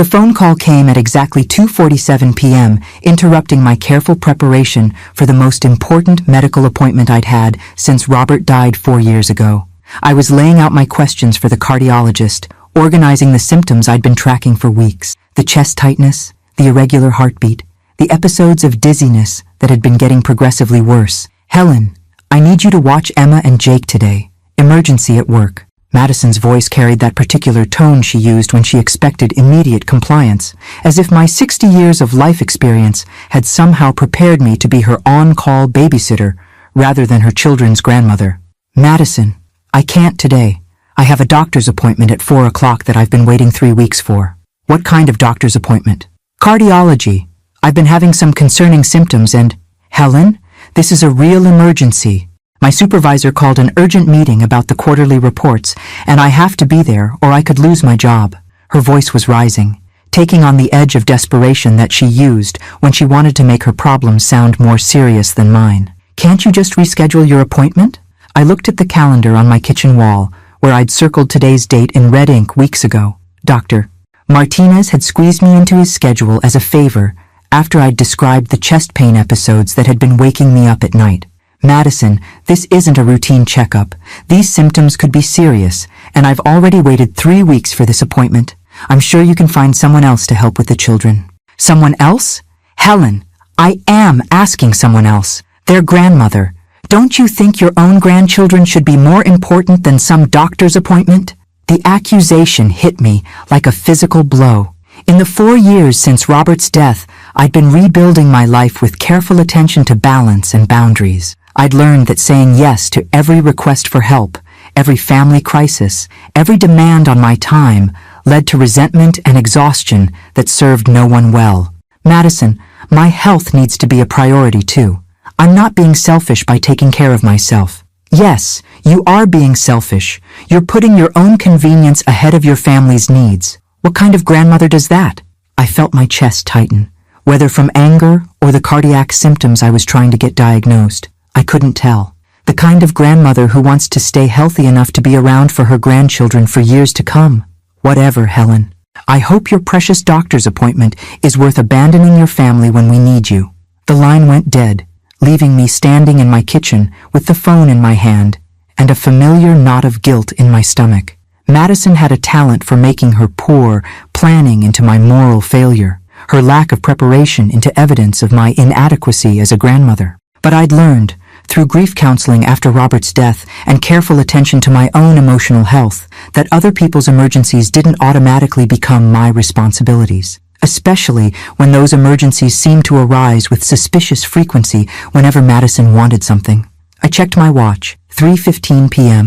The phone call came at exactly 2:47 p.m., interrupting my careful preparation for the most important medical appointment I'd had since Robert died 4 years ago. I was laying out my questions for the cardiologist, organizing the symptoms I'd been tracking for weeks. The chest tightness, the irregular heartbeat, the episodes of dizziness that had been getting progressively worse. "Helen, I need you to watch Emma and Jake today. Emergency at work." Madison's voice carried that particular tone she used when she expected immediate compliance, as if my 60 years of life experience had somehow prepared me to be her on-call babysitter rather than her children's grandmother. "Madison, I can't today. I have a doctor's appointment at 4 o'clock that I've been waiting 3 weeks for." "What kind of doctor's appointment?" "Cardiology. I've been having some concerning symptoms and—" "Helen, this is a real emergency. My supervisor called an urgent meeting about the quarterly reports, and I have to be there or I could lose my job." Her voice was rising, taking on the edge of desperation that she used when she wanted to make her problems sound more serious than mine. "Can't you just reschedule your appointment?" I looked at the calendar on my kitchen wall, where I'd circled today's date in red ink weeks ago. Dr. Martinez had squeezed me into his schedule as a favor after I'd described the chest pain episodes that had been waking me up at night. "Madison, this isn't a routine checkup. These symptoms could be serious, and I've already waited 3 weeks for this appointment. I'm sure you can find someone else to help with the children." "Someone else?" "Helen, I am asking someone else. Their grandmother. Don't you think your own grandchildren should be more important than some doctor's appointment?" The accusation hit me like a physical blow. In the 4 years since Robert's death, I'd been rebuilding my life with careful attention to balance and boundaries. I'd learned that saying yes to every request for help, every family crisis, every demand on my time led to resentment and exhaustion that served no one well. "Madison, my health needs to be a priority too. I'm not being selfish by taking care of myself." "Yes, you are being selfish. You're putting your own convenience ahead of your family's needs. What kind of grandmother does that?" I felt my chest tighten, whether from anger or the cardiac symptoms I was trying to get diagnosed. I couldn't tell. The kind of grandmother who wants to stay healthy enough to be around for her grandchildren for years to come. "Whatever, Helen. I hope your precious doctor's appointment is worth abandoning your family when we need you." The line went dead, leaving me standing in my kitchen with the phone in my hand and a familiar knot of guilt in my stomach. Madison had a talent for making her poor planning into my moral failure, her lack of preparation into evidence of my inadequacy as a grandmother. But I'd learned, through grief counseling after Robert's death and careful attention to my own emotional health, that other people's emergencies didn't automatically become my responsibilities, especially when those emergencies seemed to arise with suspicious frequency whenever Madison wanted something. I checked my watch, 3:15 p.m.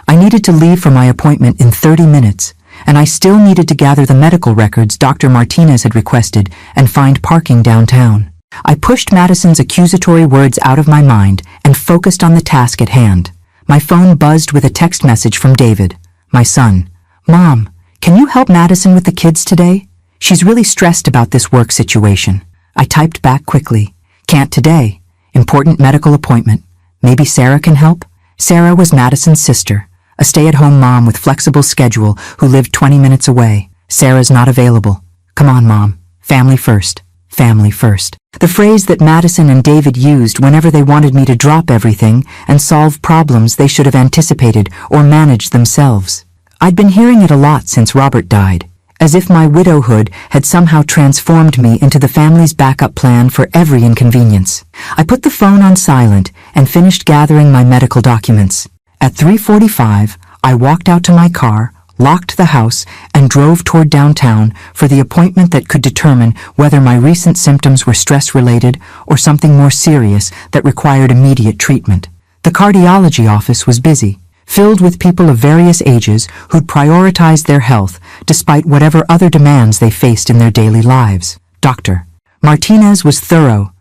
I needed to leave for my appointment in 30 minutes, and I still needed to gather the medical records Dr. Martinez had requested and find parking downtown. I pushed Madison's accusatory words out of my mind and focused on the task at hand. My phone buzzed with a text message from David, my son. "Mom, can you help Madison with the kids today? She's really stressed about this work situation." I typed back quickly. "Can't today. Important medical appointment. Maybe Sarah can help?" Sarah was Madison's sister, a stay-at-home mom with flexible schedule who lived 20 minutes away. "Sarah's not available. Come on, Mom. Family first. Family first." The phrase that Madison and David used whenever they wanted me to drop everything and solve problems they should have anticipated or managed themselves. I'd been hearing it a lot since Robert died, as if my widowhood had somehow transformed me into the family's backup plan for every inconvenience. I put the phone on silent and finished gathering my medical documents. At 3:45, I walked out to my car, locked the house, and drove toward downtown for the appointment that could determine whether my recent symptoms were stress-related or something more serious that required immediate treatment. The cardiology office was busy, filled with people of various ages who'd prioritized their health despite whatever other demands they faced in their daily lives. Dr. Martinez was thorough,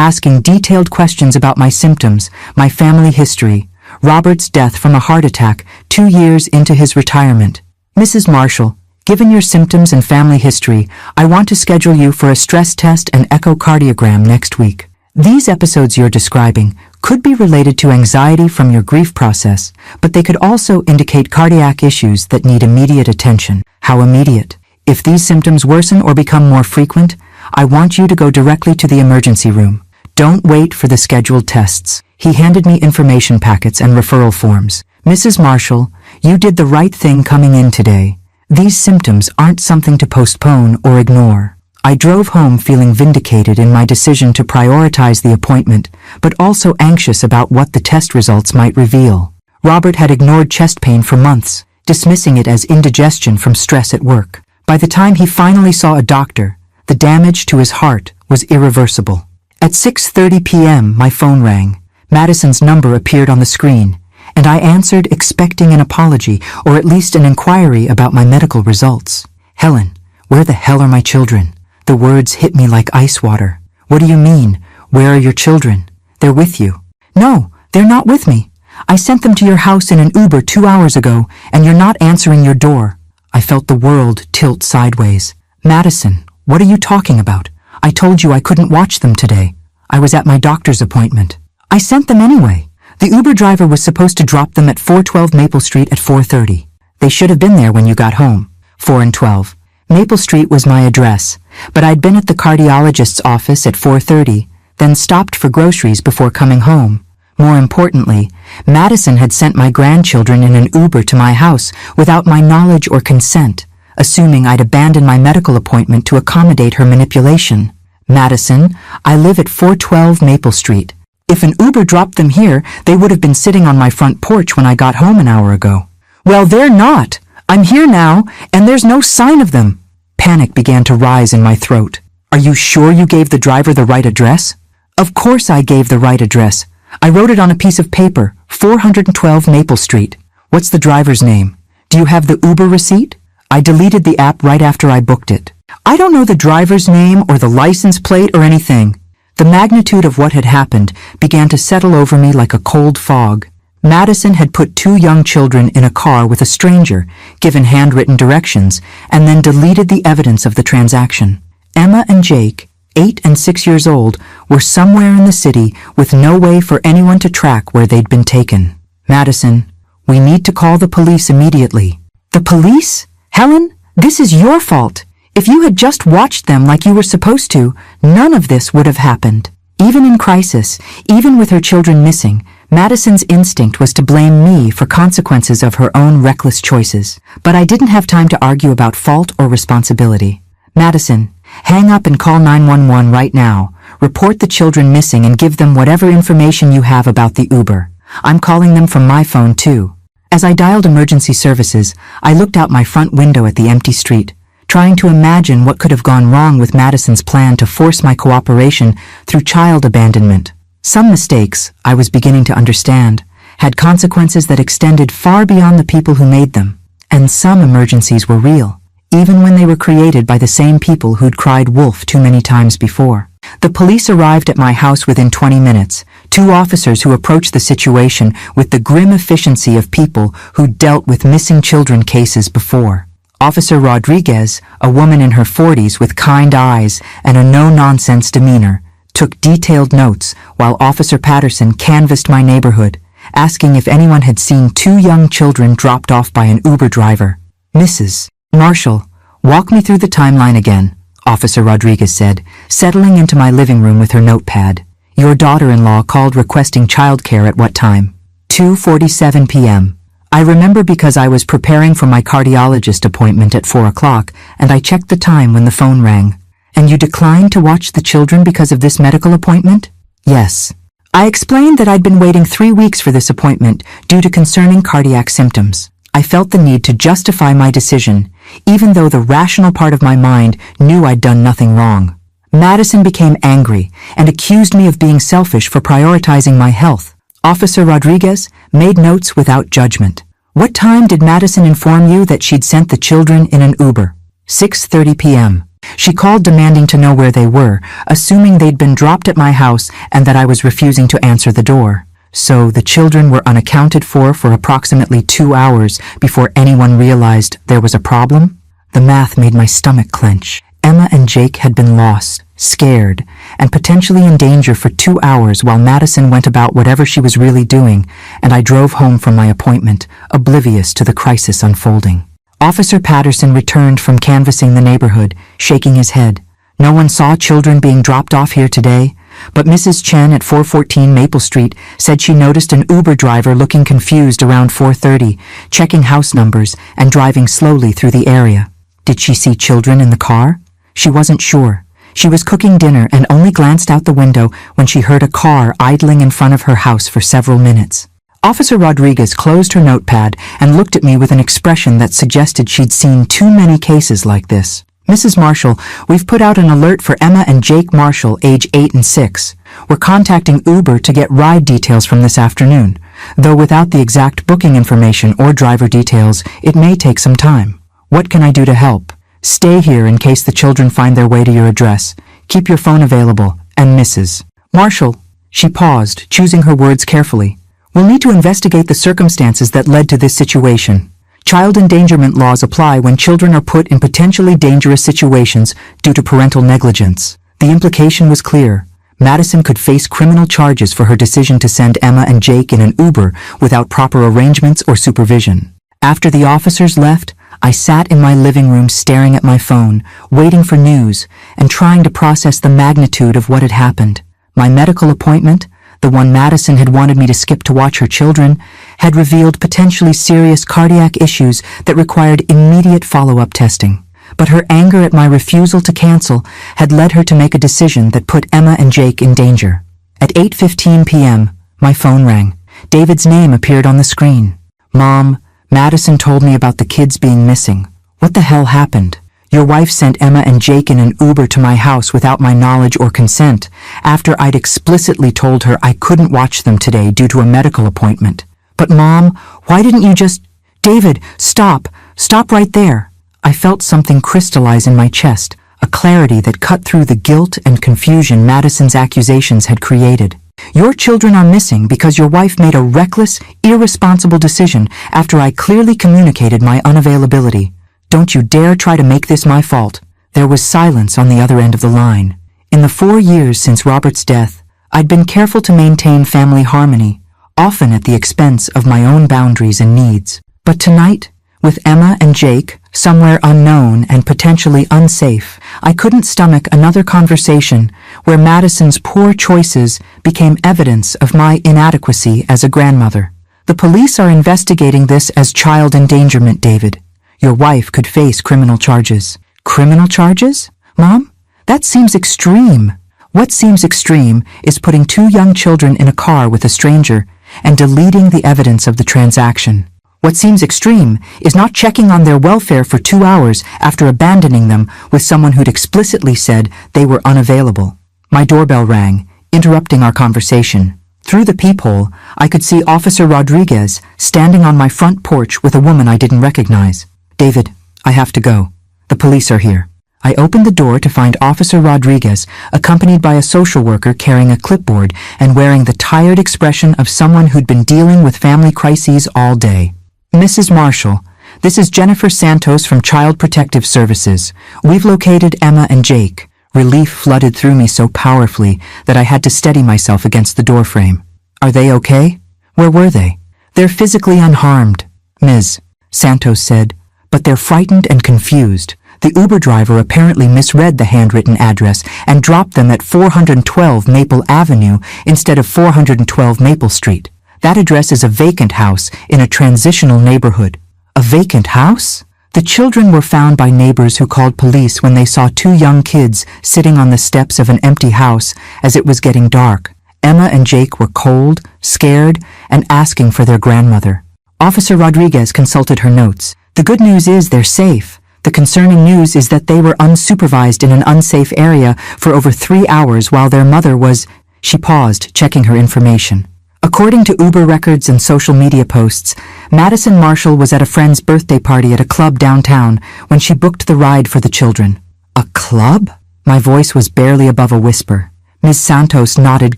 asking detailed questions about my symptoms, my family history, Robert's death from a heart attack 2 years into his retirement. "Mrs. Marshall, given your symptoms and family history, I want to schedule you for a stress test and echocardiogram next week. These episodes you're describing could be related to anxiety from your grief process, but they could also indicate cardiac issues that need immediate attention." "How immediate?" If these symptoms worsen or become more frequent, I want you to go directly to the emergency room. Don't wait for the scheduled tests. He handed me information packets and referral forms. Mrs. Marshall, you did the right thing coming in today. These symptoms aren't something to postpone or ignore. I drove home feeling vindicated in my decision to prioritize the appointment, but also anxious about what the test results might reveal. Robert had ignored chest pain for months, dismissing it as indigestion from stress at work. By the time he finally saw a doctor, the damage to his heart was irreversible. At 6:30 p.m., my phone rang. Madison's number appeared on the screen, and I answered expecting an apology or at least an inquiry about my medical results. Helen, where the hell are my children? The words hit me like ice water. What do you mean? Where are your children? They're with you. No, they're not with me. I sent them to your house in an Uber 2 hours ago, and you're not answering your door. I felt the world tilt sideways. Madison, what are you talking about? I told you I couldn't watch them today. I was at my doctor's appointment. I sent them anyway. The Uber driver was supposed to drop them at 412 Maple Street at 4:30. They should have been there when you got home. 4 and 12. Maple Street was my address, but I'd been at the cardiologist's office at 4:30, then stopped for groceries before coming home. More importantly, Madison had sent my grandchildren in an Uber to my house without my knowledge or consent, assuming I'd abandoned my medical appointment to accommodate her manipulation. Madison, I live at 412 Maple Street. If an Uber dropped them here, they would have been sitting on my front porch when I got home an hour ago. Well, they're not. I'm here now, and there's no sign of them. Panic began to rise in my throat. Are you sure you gave the driver the right address? Of course I gave the right address. I wrote it on a piece of paper, 412 Maple Street. What's the driver's name? Do you have the Uber receipt? I deleted the app right after I booked it. I don't know the driver's name or the license plate or anything. The magnitude of what had happened began to settle over me like a cold fog. Madison had put 2 young children in a car with a stranger, given handwritten directions, and then deleted the evidence of the transaction. Emma and Jake, 8 and 6 years old, were somewhere in the city with no way for anyone to track where they'd been taken. Madison, we need to call the police immediately. The police? Helen, this is your fault. If you had just watched them like you were supposed to, none of this would have happened. Even in crisis, even with her children missing, Madison's instinct was to blame me for consequences of her own reckless choices. But I didn't have time to argue about fault or responsibility. Madison, hang up and call 911 right now. Report the children missing and give them whatever information you have about the Uber. I'm calling them from my phone too. As I dialed emergency services, I looked out my front window at the empty street, trying to imagine what could have gone wrong with Madison's plan to force my cooperation through child abandonment. Some mistakes, I was beginning to understand, had consequences that extended far beyond the people who made them. And some emergencies were real, even when they were created by the same people who'd cried wolf too many times before. The police arrived at my house within 20 minutes, 2 officers who approached the situation with the grim efficiency of people who'd dealt with missing children cases before. Officer Rodriguez, a woman in her 40s with kind eyes and a no-nonsense demeanor, took detailed notes while Officer Patterson canvassed my neighborhood, asking if anyone had seen 2 young children dropped off by an Uber driver. Mrs. Marshall, walk me through the timeline again, Officer Rodriguez said, settling into my living room with her notepad. Your daughter-in-law called requesting childcare at what time? 2:47 p.m. I remember because I was preparing for my cardiologist appointment at 4 o'clock, and I checked the time when the phone rang. And you declined to watch the children because of this medical appointment? Yes. I explained that I'd been waiting 3 weeks for this appointment due to concerning cardiac symptoms. I felt the need to justify my decision, even though the rational part of my mind knew I'd done nothing wrong. Madison became angry and accused me of being selfish for prioritizing my health. Officer Rodriguez made notes without judgment. What time did Madison inform you that she'd sent the children in an Uber? 6:30 p.m. She called demanding to know where they were, assuming they'd been dropped at my house and that I was refusing to answer the door. So the children were unaccounted for approximately 2 hours before anyone realized there was a problem? The math made my stomach clench. Emma and Jake had been lost, scared, and potentially in danger for 2 hours while Madison went about whatever she was really doing, and I drove home from my appointment, oblivious to the crisis unfolding. Officer Patterson returned from canvassing the neighborhood, shaking his head. No one saw children being dropped off here today, but Mrs. Chen at 414 Maple Street said she noticed an Uber driver looking confused around 4:30, checking house numbers and driving slowly through the area. Did she see children in the car? She wasn't sure. She was cooking dinner and only glanced out the window when she heard a car idling in front of her house for several minutes. Officer Rodriguez closed her notepad and looked at me with an expression that suggested she'd seen too many cases like this. Mrs. Marshall, we've put out an alert for Emma and Jake Marshall, age 8 and 6. We're contacting Uber to get ride details from this afternoon. Though without the exact booking information or driver details, it may take some time. What can I do to help? Stay here in case the children find their way to your address. Keep your phone available. And Mrs. Marshall. She paused, choosing her words carefully. We'll need to investigate the circumstances that led to this situation. Child endangerment laws apply when children are put in potentially dangerous situations due to parental negligence. The implication was clear. Madison could face criminal charges for her decision to send Emma and Jake in an Uber without proper arrangements or supervision. After the officers left, I sat in my living room staring at my phone, waiting for news, and trying to process the magnitude of what had happened. My medical appointment, the one Madison had wanted me to skip to watch her children, had revealed potentially serious cardiac issues that required immediate follow-up testing. But her anger at my refusal to cancel had led her to make a decision that put Emma and Jake in danger. At 8:15 p.m., my phone rang. David's name appeared on the screen. Mom, Madison told me about the kids being missing. What the hell happened? Your wife sent Emma and Jake in an Uber to my house without my knowledge or consent, after I'd explicitly told her I couldn't watch them today due to a medical appointment. But Mom, why didn't you just— David, stop! Stop right there! I felt something crystallize in my chest, a clarity that cut through the guilt and confusion Madison's accusations had created. Your children are missing because your wife made a reckless, irresponsible decision after I clearly communicated my unavailability. Don't you dare try to make this my fault. There was silence on the other end of the line. In the 4 years since Robert's death, I'd been careful to maintain family harmony, often at the expense of my own boundaries and needs. But tonight, with Emma and Jake, somewhere unknown and potentially unsafe, I couldn't stomach another conversation where Madison's poor choices became evidence of my inadequacy as a grandmother. The police are investigating this as child endangerment, David. Your wife could face criminal charges. Criminal charges? Mom? That seems extreme. What seems extreme is putting 2 young children in a car with a stranger and deleting the evidence of the transaction. What seems extreme is not checking on their welfare for 2 hours after abandoning them with someone who'd explicitly said they were unavailable. My doorbell rang, interrupting our conversation. Through the peephole, I could see Officer Rodriguez standing on my front porch with a woman I didn't recognize. David, I have to go. The police are here. I opened the door to find Officer Rodriguez, accompanied by a social worker carrying a clipboard and wearing the tired expression of someone who'd been dealing with family crises all day. Mrs. Marshall, this is Jennifer Santos from Child Protective Services. We've located Emma and Jake. Relief flooded through me so powerfully that I had to steady myself against the doorframe. Are they okay? Where were they? They're physically unharmed, Ms. Santos said, but they're frightened and confused. The Uber driver apparently misread the handwritten address and dropped them at 412 Maple Avenue instead of 412 Maple Street. That address is a vacant house in a transitional neighborhood. A vacant house? The children were found by neighbors who called police when they saw 2 young kids sitting on the steps of an empty house as it was getting dark. Emma and Jake were cold, scared, and asking for their grandmother. Officer Rodriguez consulted her notes. The good news is they're safe. The concerning news is that they were unsupervised in an unsafe area for over 3 hours while their mother was— She paused, checking her information. According to Uber records and social media posts, Madison Marshall was at a friend's birthday party at a club downtown when she booked the ride for the children. A club? My voice was barely above a whisper. Ms. Santos nodded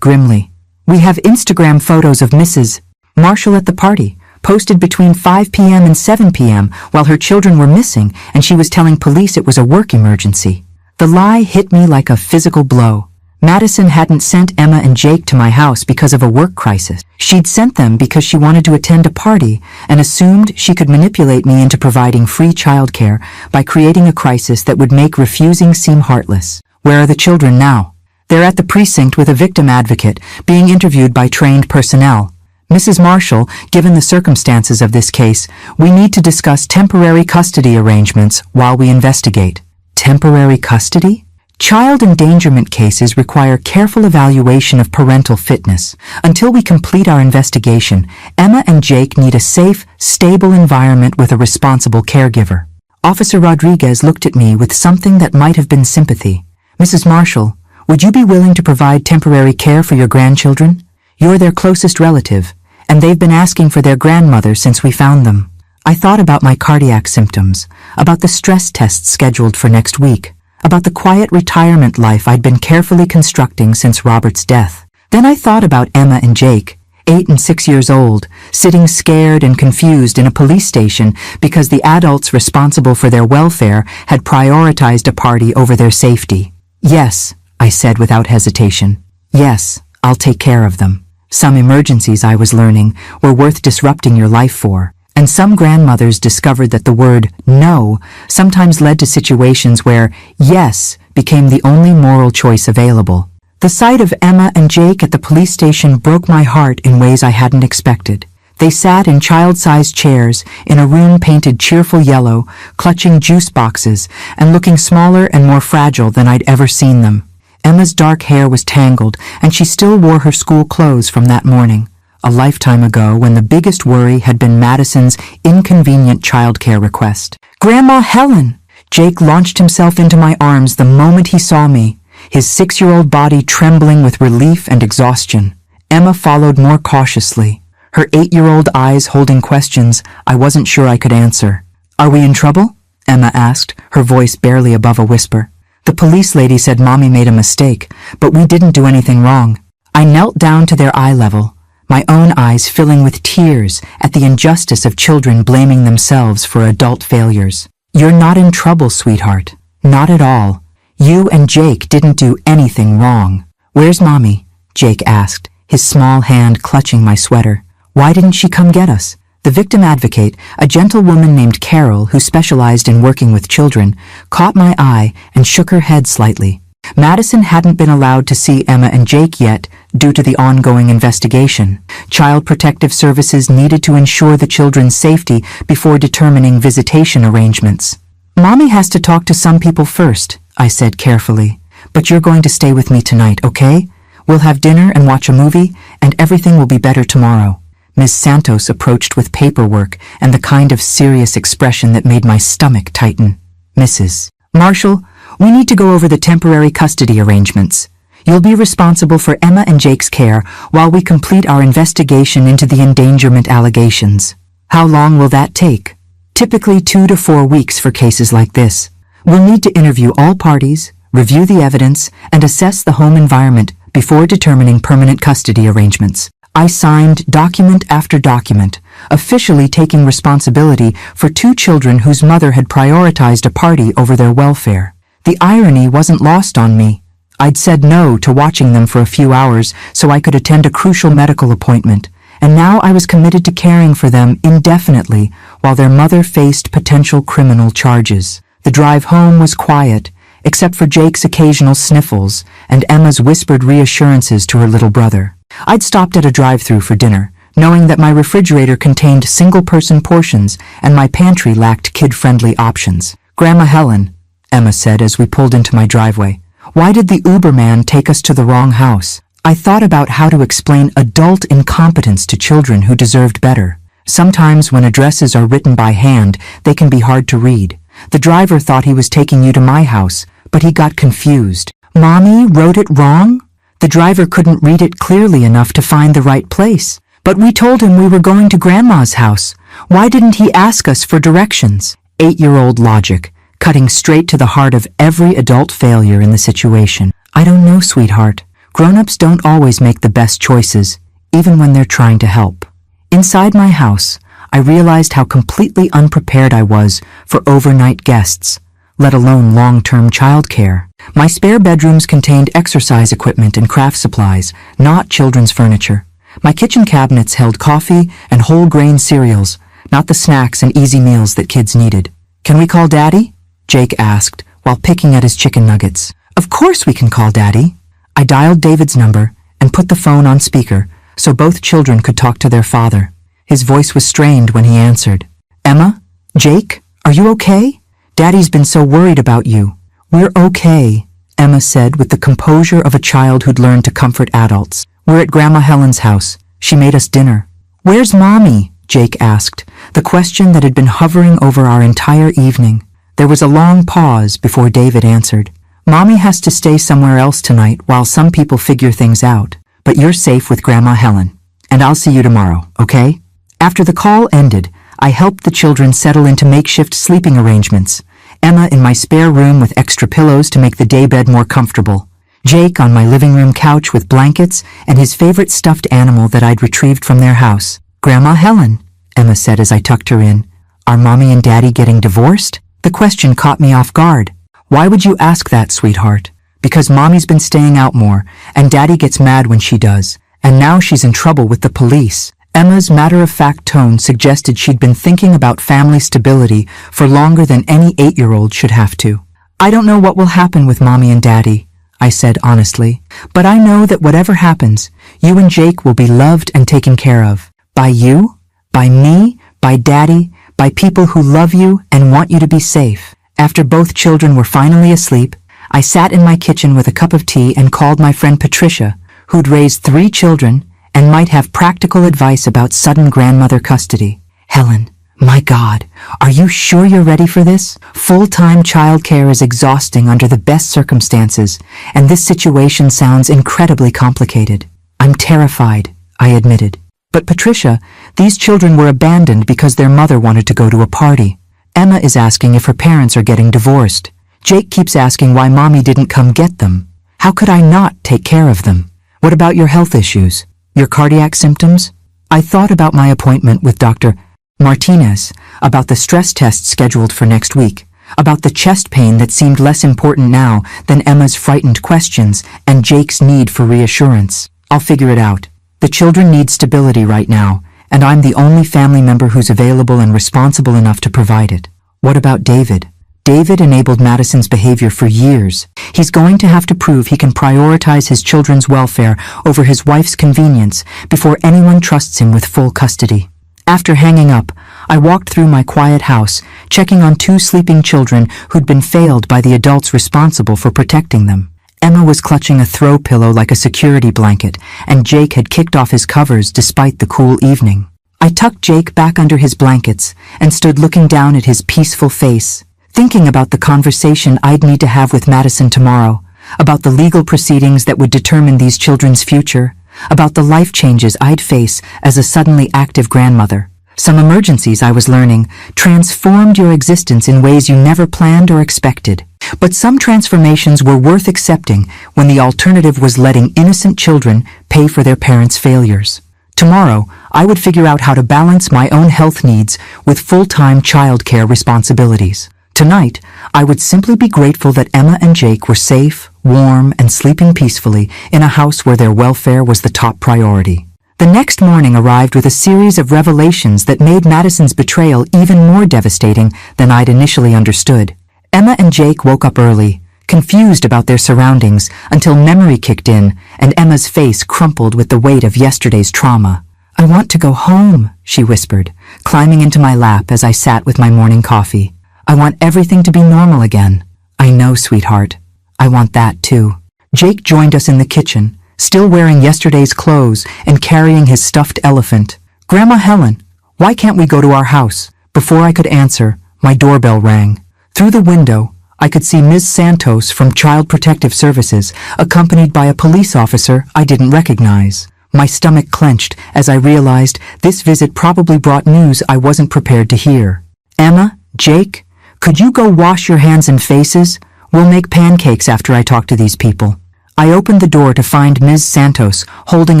grimly. We have Instagram photos of Mrs. Marshall at the party, posted between 5 p.m. and 7 p.m. while her children were missing and she was telling police it was a work emergency. The lie hit me like a physical blow. Madison hadn't sent Emma and Jake to my house because of a work crisis. She'd sent them because she wanted to attend a party and assumed she could manipulate me into providing free childcare by creating a crisis that would make refusing seem heartless. Where are the children now? They're at the precinct with a victim advocate, being interviewed by trained personnel. Mrs. Marshall, given the circumstances of this case, we need to discuss temporary custody arrangements while we investigate. Temporary custody? Child endangerment cases require careful evaluation of parental fitness. Until we complete our investigation, Emma and Jake need a safe, stable environment with a responsible caregiver. Officer Rodriguez looked at me with something that might have been sympathy. Mrs. Marshall, would you be willing to provide temporary care for your grandchildren? You're their closest relative, and they've been asking for their grandmother since we found them. I thought about my cardiac symptoms, about the stress tests scheduled for next week, about the quiet retirement life I'd been carefully constructing since Robert's death. Then I thought about Emma and Jake, 8 and 6 years old, sitting scared and confused in a police station because the adults responsible for their welfare had prioritized a party over their safety. Yes, I said without hesitation. Yes, I'll take care of them. Some emergencies, I was learning, were worth disrupting your life for. And some grandmothers discovered that the word no sometimes led to situations where yes became the only moral choice available. The sight of Emma and Jake at the police station broke my heart in ways I hadn't expected. They sat in child-sized chairs in a room painted cheerful yellow, clutching juice boxes and looking smaller and more fragile than I'd ever seen them. Emma's dark hair was tangled, and she still wore her school clothes from that morning, a lifetime ago when the biggest worry had been Madison's inconvenient childcare request. "Grandma Helen!" Jake launched himself into my arms the moment he saw me, his 6-year-old body trembling with relief and exhaustion. Emma followed more cautiously, her 8-year-old eyes holding questions I wasn't sure I could answer. "Are we in trouble?" Emma asked, her voice barely above a whisper. "The police lady said Mommy made a mistake, but we didn't do anything wrong." I knelt down to their eye level, my own eyes filling with tears at the injustice of children blaming themselves for adult failures. "You're not in trouble, sweetheart. Not at all. You and Jake didn't do anything wrong." "Where's Mommy?" Jake asked, his small hand clutching my sweater. "Why didn't she come get us?" The victim advocate, a gentle woman named Carol who specialized in working with children, caught my eye and shook her head slightly. Madison hadn't been allowed to see Emma and Jake yet due to the ongoing investigation. Child Protective Services needed to ensure the children's safety before determining visitation arrangements. "Mommy has to talk to some people first," I said carefully. "But you're going to stay with me tonight, okay? We'll have dinner and watch a movie, and everything will be better tomorrow." Ms. Santos approached with paperwork and the kind of serious expression that made my stomach tighten. "Mrs. Marshall, we need to go over the temporary custody arrangements. You'll be responsible for Emma and Jake's care while we complete our investigation into the endangerment allegations." "How long will that take?" "Typically 2 to 4 weeks for cases like this. We'll need to interview all parties, review the evidence, and assess the home environment before determining permanent custody arrangements." I signed document after document, officially taking responsibility for 2 children whose mother had prioritized a party over their welfare. The irony wasn't lost on me. I'd said no to watching them for a few hours so I could attend a crucial medical appointment, and now I was committed to caring for them indefinitely while their mother faced potential criminal charges. The drive home was quiet, except for Jake's occasional sniffles and Emma's whispered reassurances to her little brother. I'd stopped at a drive-thru for dinner, knowing that my refrigerator contained single-person portions and my pantry lacked kid-friendly options. "Grandma Helen," Emma said as we pulled into my driveway, "why did the Uber man take us to the wrong house?" I thought about how to explain adult incompetence to children who deserved better. Sometimes when addresses are written by hand, they can be hard to read. The driver thought he was taking you to my house, but he got confused. "Mommy wrote it wrong?" The driver couldn't read it clearly enough to find the right place. "But we told him we were going to Grandma's house. Why didn't he ask us for directions?" 8-year-old logic, cutting straight to the heart of every adult failure in the situation. "I don't know, sweetheart. Grown-ups don't always make the best choices, even when they're trying to help." Inside my house, I realized how completely unprepared I was for overnight guests, let alone long-term childcare. My spare bedrooms contained exercise equipment and craft supplies, not children's furniture. My kitchen cabinets held coffee and whole grain cereals, not the snacks and easy meals that kids needed. "Can we call Daddy?" Jake asked, while picking at his chicken nuggets. "Of course we can call Daddy." I dialed David's number and put the phone on speaker so both children could talk to their father. His voice was strained when he answered. "Emma? Jake? Are you okay? Daddy's been so worried about you." "We're okay," Emma said with the composure of a child who'd learned to comfort adults. "We're at Grandma Helen's house. She made us dinner." "Where's Mommy?" Jake asked, the question that had been hovering over our entire evening. There was a long pause before David answered. "Mommy has to stay somewhere else tonight while some people figure things out, but you're safe with Grandma Helen. And I'll see you tomorrow, okay?" After the call ended, I helped the children settle into makeshift sleeping arrangements. Emma in my spare room with extra pillows to make the daybed more comfortable. Jake on my living room couch with blankets and his favorite stuffed animal that I'd retrieved from their house. "Grandma Helen," Emma said as I tucked her in. "Are Mommy and Daddy getting divorced?" The question caught me off guard. "Why would you ask that, sweetheart?" "Because Mommy's been staying out more, and Daddy gets mad when she does, and now she's in trouble with the police." Emma's matter-of-fact tone suggested she'd been thinking about family stability for longer than any 8-year-old should have to. "I don't know what will happen with Mommy and Daddy," I said honestly, "but I know that whatever happens, you and Jake will be loved and taken care of. By you, by me, by Daddy, by people who love you and want you to be safe." After both children were finally asleep, I sat in my kitchen with a cup of tea and called my friend Patricia, who'd raised 3 children and might have practical advice about sudden grandmother custody. "Helen, my God, are you sure you're ready for this? Full-time childcare is exhausting under the best circumstances, and this situation sounds incredibly complicated." "I'm terrified," I admitted. "But Patricia, these children were abandoned because their mother wanted to go to a party. Emma is asking if her parents are getting divorced. Jake keeps asking why Mommy didn't come get them. How could I not take care of them? What about your health issues? Your cardiac symptoms?" I thought about my appointment with Dr. Martinez, about the stress test scheduled for next week, about the chest pain that seemed less important now than Emma's frightened questions and Jake's need for reassurance. "I'll figure it out. The children need stability right now, and I'm the only family member who's available and responsible enough to provide it." "What about David?" "David enabled Madison's behavior for years. He's going to have to prove he can prioritize his children's welfare over his wife's convenience before anyone trusts him with full custody." After hanging up, I walked through my quiet house, checking on 2 sleeping children who'd been failed by the adults responsible for protecting them. Emma was clutching a throw pillow like a security blanket, and Jake had kicked off his covers despite the cool evening. I tucked Jake back under his blankets and stood looking down at his peaceful face, thinking about the conversation I'd need to have with Madison tomorrow, about the legal proceedings that would determine these children's future, about the life changes I'd face as a suddenly active grandmother. Some emergencies, I was learning, transformed your existence in ways you never planned or expected. But some transformations were worth accepting when the alternative was letting innocent children pay for their parents' failures. Tomorrow, I would figure out how to balance my own health needs with full-time childcare responsibilities. Tonight, I would simply be grateful that Emma and Jake were safe, warm, and sleeping peacefully in a house where their welfare was the top priority. The next morning arrived with a series of revelations that made Madison's betrayal even more devastating than I'd initially understood. Emma and Jake woke up early, confused about their surroundings, until memory kicked in and Emma's face crumpled with the weight of yesterday's trauma. "I want to go home," she whispered, climbing into my lap as I sat with my morning coffee. "I want everything to be normal again." "I know, sweetheart. I want that too." Jake joined us in the kitchen, still wearing yesterday's clothes and carrying his stuffed elephant. "Grandma Helen, why can't we go to our house?" Before I could answer, my doorbell rang. Through the window, I could see Ms. Santos from Child Protective Services, accompanied by a police officer I didn't recognize. My stomach clenched as I realized this visit probably brought news I wasn't prepared to hear. "Emma, Jake, could you go wash your hands and faces? We'll make pancakes after I talk to these people." I opened the door to find Ms. Santos holding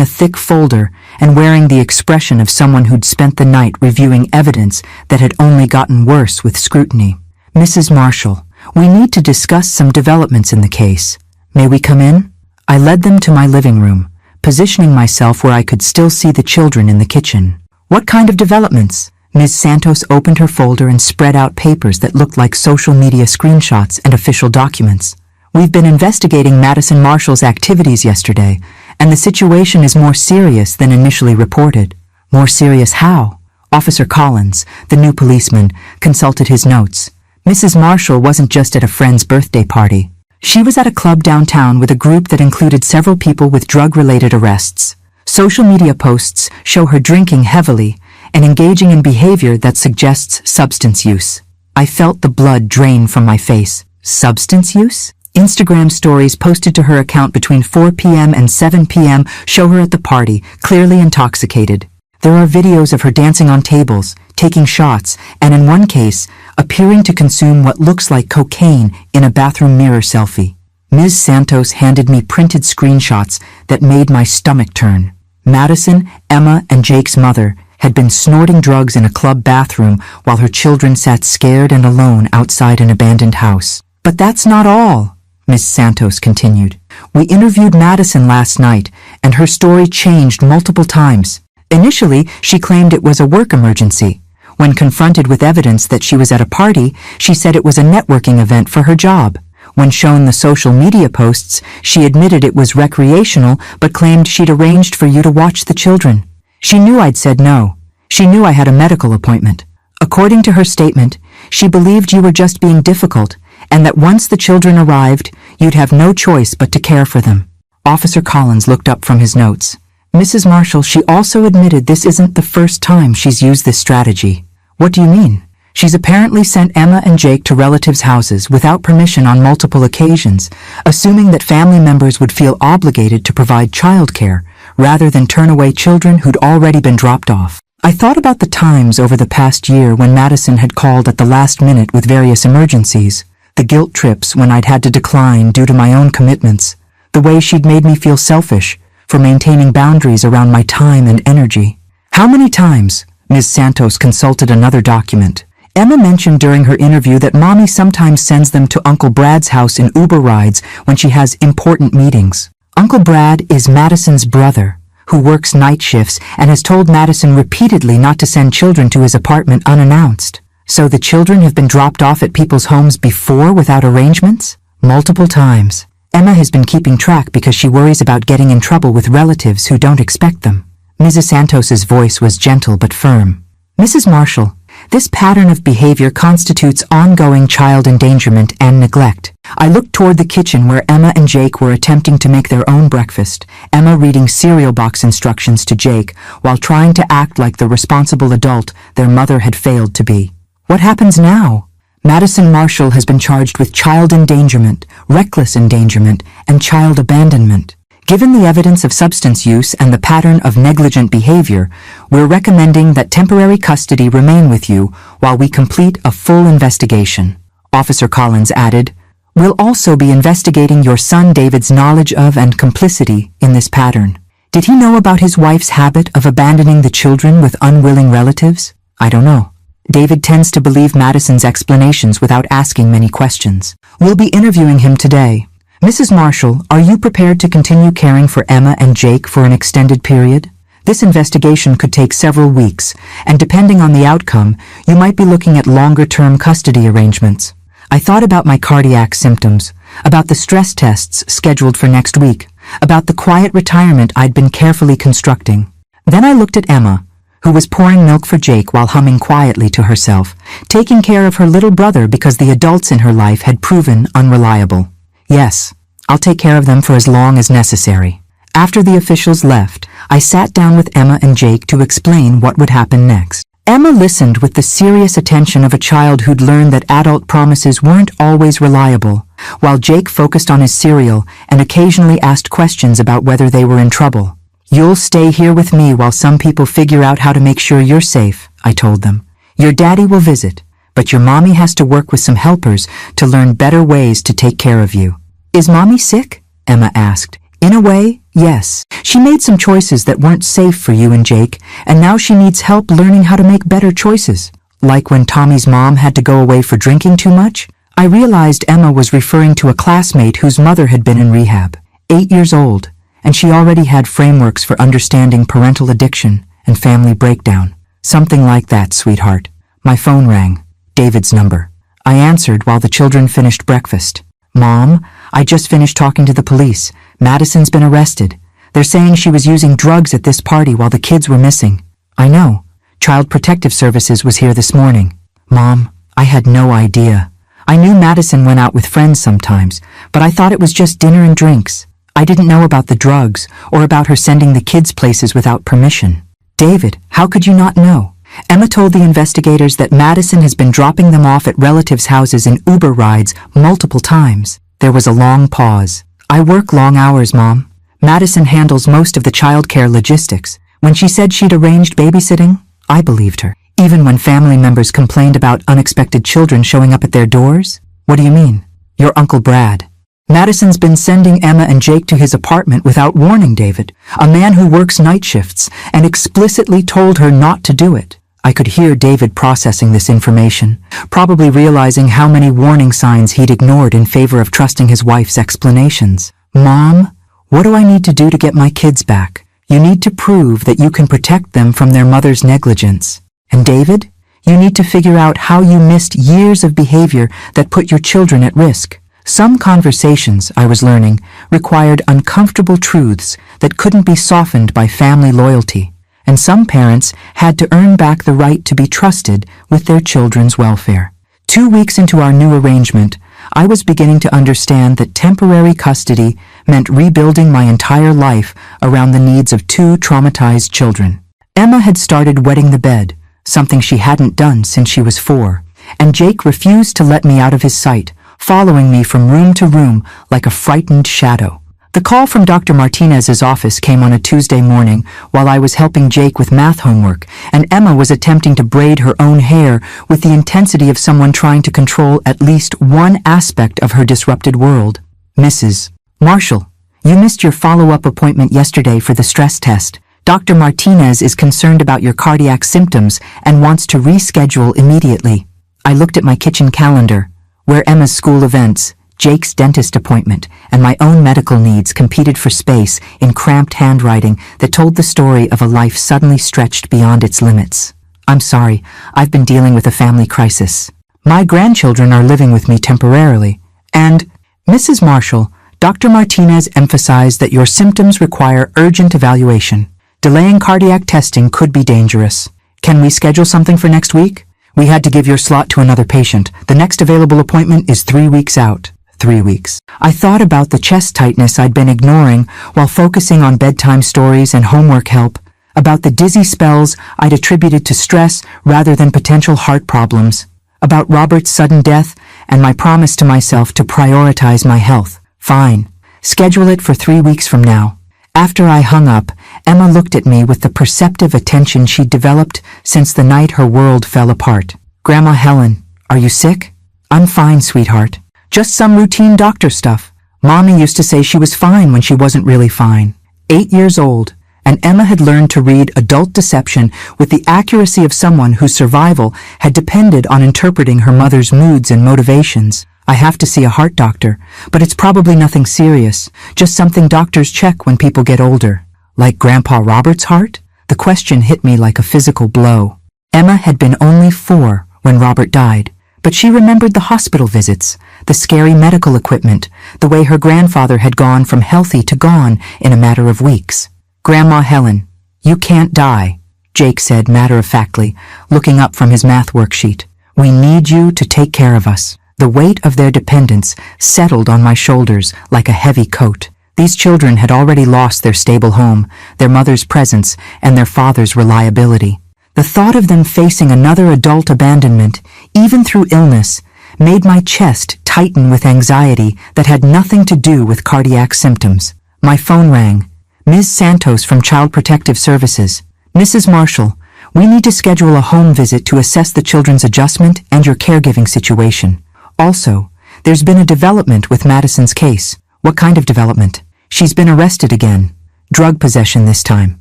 a thick folder and wearing the expression of someone who'd spent the night reviewing evidence that had only gotten worse with scrutiny. "Mrs. Marshall, We need to discuss some developments in the case. May we come in? I led them to my living room, positioning myself where I could still see the children in the kitchen. What kind of developments? Ms. Santos opened her folder and spread out papers that looked like social media screenshots and official documents. We've been investigating Madison Marshall's activities yesterday, and the situation is more serious than initially reported. More serious how? Officer Collins, the new policeman, consulted his notes. Mrs. Marshall wasn't just at a friend's birthday party. She was at a club downtown with a group that included several people with drug-related arrests. Social media posts show her drinking heavily and engaging in behavior that suggests substance use. I felt the blood drain from my face. Substance use? Instagram stories posted to her account between 4 p.m. and 7 p.m. show her at the party, clearly intoxicated. There are videos of her dancing on tables, taking shots, and in one case, appearing to consume what looks like cocaine in a bathroom mirror selfie. Ms. Santos handed me printed screenshots that made my stomach turn. Madison, Emma, and Jake's mother had been snorting drugs in a club bathroom while her children sat scared and alone outside an abandoned house. But that's not all, Ms. Santos continued. We interviewed Madison last night, and her story changed multiple times. Initially, she claimed it was a work emergency. When confronted with evidence that she was at a party, she said it was a networking event for her job. When shown the social media posts, she admitted it was recreational but claimed she'd arranged for you to watch the children. She knew I'd said no. She knew I had a medical appointment. According to her statement, she believed you were just being difficult and that once the children arrived, you'd have no choice but to care for them. Officer Collins looked up from his notes. Mrs. Marshall, she also admitted this isn't the first time she's used this strategy. What do you mean? She's apparently sent Emma and Jake to relatives' houses without permission on multiple occasions, assuming that family members would feel obligated to provide childcare rather than turn away children who'd already been dropped off. I thought about the times over the past year when Madison had called at the last minute with various emergencies, the guilt trips when I'd had to decline due to my own commitments, the way she'd made me feel selfish for maintaining boundaries around my time and energy. How many times? Ms. Santos consulted another document. Emma mentioned during her interview that Mommy sometimes sends them to Uncle Brad's house in Uber rides when she has important meetings. Uncle Brad is Madison's brother, who works night shifts and has told Madison repeatedly not to send children to his apartment unannounced. So the children have been dropped off at people's homes before without arrangements? Multiple times. Emma has been keeping track because she worries about getting in trouble with relatives who don't expect them. Mrs. Santos's voice was gentle but firm. Mrs. Marshall, this pattern of behavior constitutes ongoing child endangerment and neglect. I looked toward the kitchen where Emma and Jake were attempting to make their own breakfast, Emma reading cereal box instructions to Jake while trying to act like the responsible adult their mother had failed to be. What happens now? Madison Marshall has been charged with child endangerment, reckless endangerment, and child abandonment. Given the evidence of substance use and the pattern of negligent behavior, we're recommending that temporary custody remain with you while we complete a full investigation. Officer Collins added, We'll also be investigating your son David's knowledge of and complicity in this pattern. Did he know about his wife's habit of abandoning the children with unwilling relatives? I don't know. David tends to believe Madison's explanations without asking many questions. We'll be interviewing him today. Mrs. Marshall, are you prepared to continue caring for Emma and Jake for an extended period? This investigation could take several weeks, and depending on the outcome, you might be looking at longer-term custody arrangements. I thought about my cardiac symptoms, about the stress tests scheduled for next week, about the quiet retirement I'd been carefully constructing. Then I looked at Emma, who was pouring milk for Jake while humming quietly to herself, taking care of her little brother because the adults in her life had proven unreliable. Yes, I'll take care of them for as long as necessary. After the officials left, I sat down with Emma and Jake to explain what would happen next. Emma listened with the serious attention of a child who'd learned that adult promises weren't always reliable, while Jake focused on his cereal and occasionally asked questions about whether they were in trouble. You'll stay here with me while some people figure out how to make sure you're safe, I told them. Your daddy will visit, but your mommy has to work with some helpers to learn better ways to take care of you. Is Mommy sick? Emma asked. In a way, yes. She made some choices that weren't safe for you and Jake, and now she needs help learning how to make better choices. Like when Tommy's mom had to go away for drinking too much? I realized Emma was referring to a classmate whose mother had been in rehab, 8 years old, and she already had frameworks for understanding parental addiction and family breakdown. Something like that, sweetheart. My phone rang. David's number. I answered while the children finished breakfast. Mom, I just finished talking to the police. Madison's been arrested. They're saying she was using drugs at this party while the kids were missing. I know. Child Protective Services was here this morning. Mom, I had no idea. I knew Madison went out with friends sometimes, but I thought it was just dinner and drinks. I didn't know about the drugs or about her sending the kids places without permission. David, how could you not know? Emma told the investigators that Madison has been dropping them off at relatives' houses in Uber rides multiple times. There was a long pause. I work long hours, Mom. Madison handles most of the childcare logistics. When she said she'd arranged babysitting, I believed her. Even when family members complained about unexpected children showing up at their doors? What do you mean? Your Uncle Brad. Madison's been sending Emma and Jake to his apartment without warning David, a man who works night shifts, and explicitly told her not to do it. I could hear David processing this information, probably realizing how many warning signs he'd ignored in favor of trusting his wife's explanations. Mom, what do I need to do to get my kids back? You need to prove that you can protect them from their mother's negligence. And David, you need to figure out how you missed years of behavior that put your children at risk. Some conversations, I was learning, required uncomfortable truths that couldn't be softened by family loyalty, and some parents had to earn back the right to be trusted with their children's welfare. 2 weeks into our new arrangement, I was beginning to understand that temporary custody meant rebuilding my entire life around the needs of 2 traumatized children. Emma had started wetting the bed, something she hadn't done since she was 4, and Jake refused to let me out of his sight, following me from room to room like a frightened shadow. The call from Dr. Martinez's office came on a Tuesday morning while I was helping Jake with math homework, and Emma was attempting to braid her own hair with the intensity of someone trying to control at least one aspect of her disrupted world. Mrs. Marshall, you missed your follow-up appointment yesterday for the stress test. Dr. Martinez is concerned about your cardiac symptoms and wants to reschedule immediately. I looked at my kitchen calendar, where Emma's school events, Jake's dentist appointment, and my own medical needs competed for space in cramped handwriting that told the story of a life suddenly stretched beyond its limits. I'm sorry, I've been dealing with a family crisis. My grandchildren are living with me temporarily, and, Mrs. Marshall, Dr. Martinez emphasized that your symptoms require urgent evaluation. Delaying cardiac testing could be dangerous. Can we schedule something for next week? We had to give your slot to another patient. The next available appointment is 3 weeks out. 3 weeks. I thought about the chest tightness I'd been ignoring while focusing on bedtime stories and homework help, about the dizzy spells I'd attributed to stress rather than potential heart problems, about Robert's sudden death and my promise to myself to prioritize my health. Fine. Schedule it for 3 weeks from now. After I hung up, Emma looked at me with the perceptive attention she'd developed since the night her world fell apart. Grandma Helen, are you sick? I'm fine, sweetheart. Just some routine doctor stuff. Mommy used to say she was fine when she wasn't really fine. 8 years old, and Emma had learned to read adult deception with the accuracy of someone whose survival had depended on interpreting her mother's moods and motivations. I have to see a heart doctor, but it's probably nothing serious, just something doctors check when people get older. Like Grandpa Robert's heart? The question hit me like a physical blow. Emma had been only 4 when Robert died, but she remembered the hospital visits, the scary medical equipment, the way her grandfather had gone from healthy to gone in a matter of weeks. Grandma Helen, you can't die, Jake said matter-of-factly, looking up from his math worksheet. We need you to take care of us. The weight of their dependence settled on my shoulders like a heavy coat. These children had already lost their stable home, their mother's presence, and their father's reliability. The thought of them facing another adult abandonment, even through illness, made my chest tighten with anxiety that had nothing to do with cardiac symptoms. My phone rang. Ms. Santos from Child Protective Services. Mrs. Marshall, we need to schedule a home visit to assess the children's adjustment and your caregiving situation. Also, there's been a development with Madison's case. What kind of development? She's been arrested again. Drug possession this time.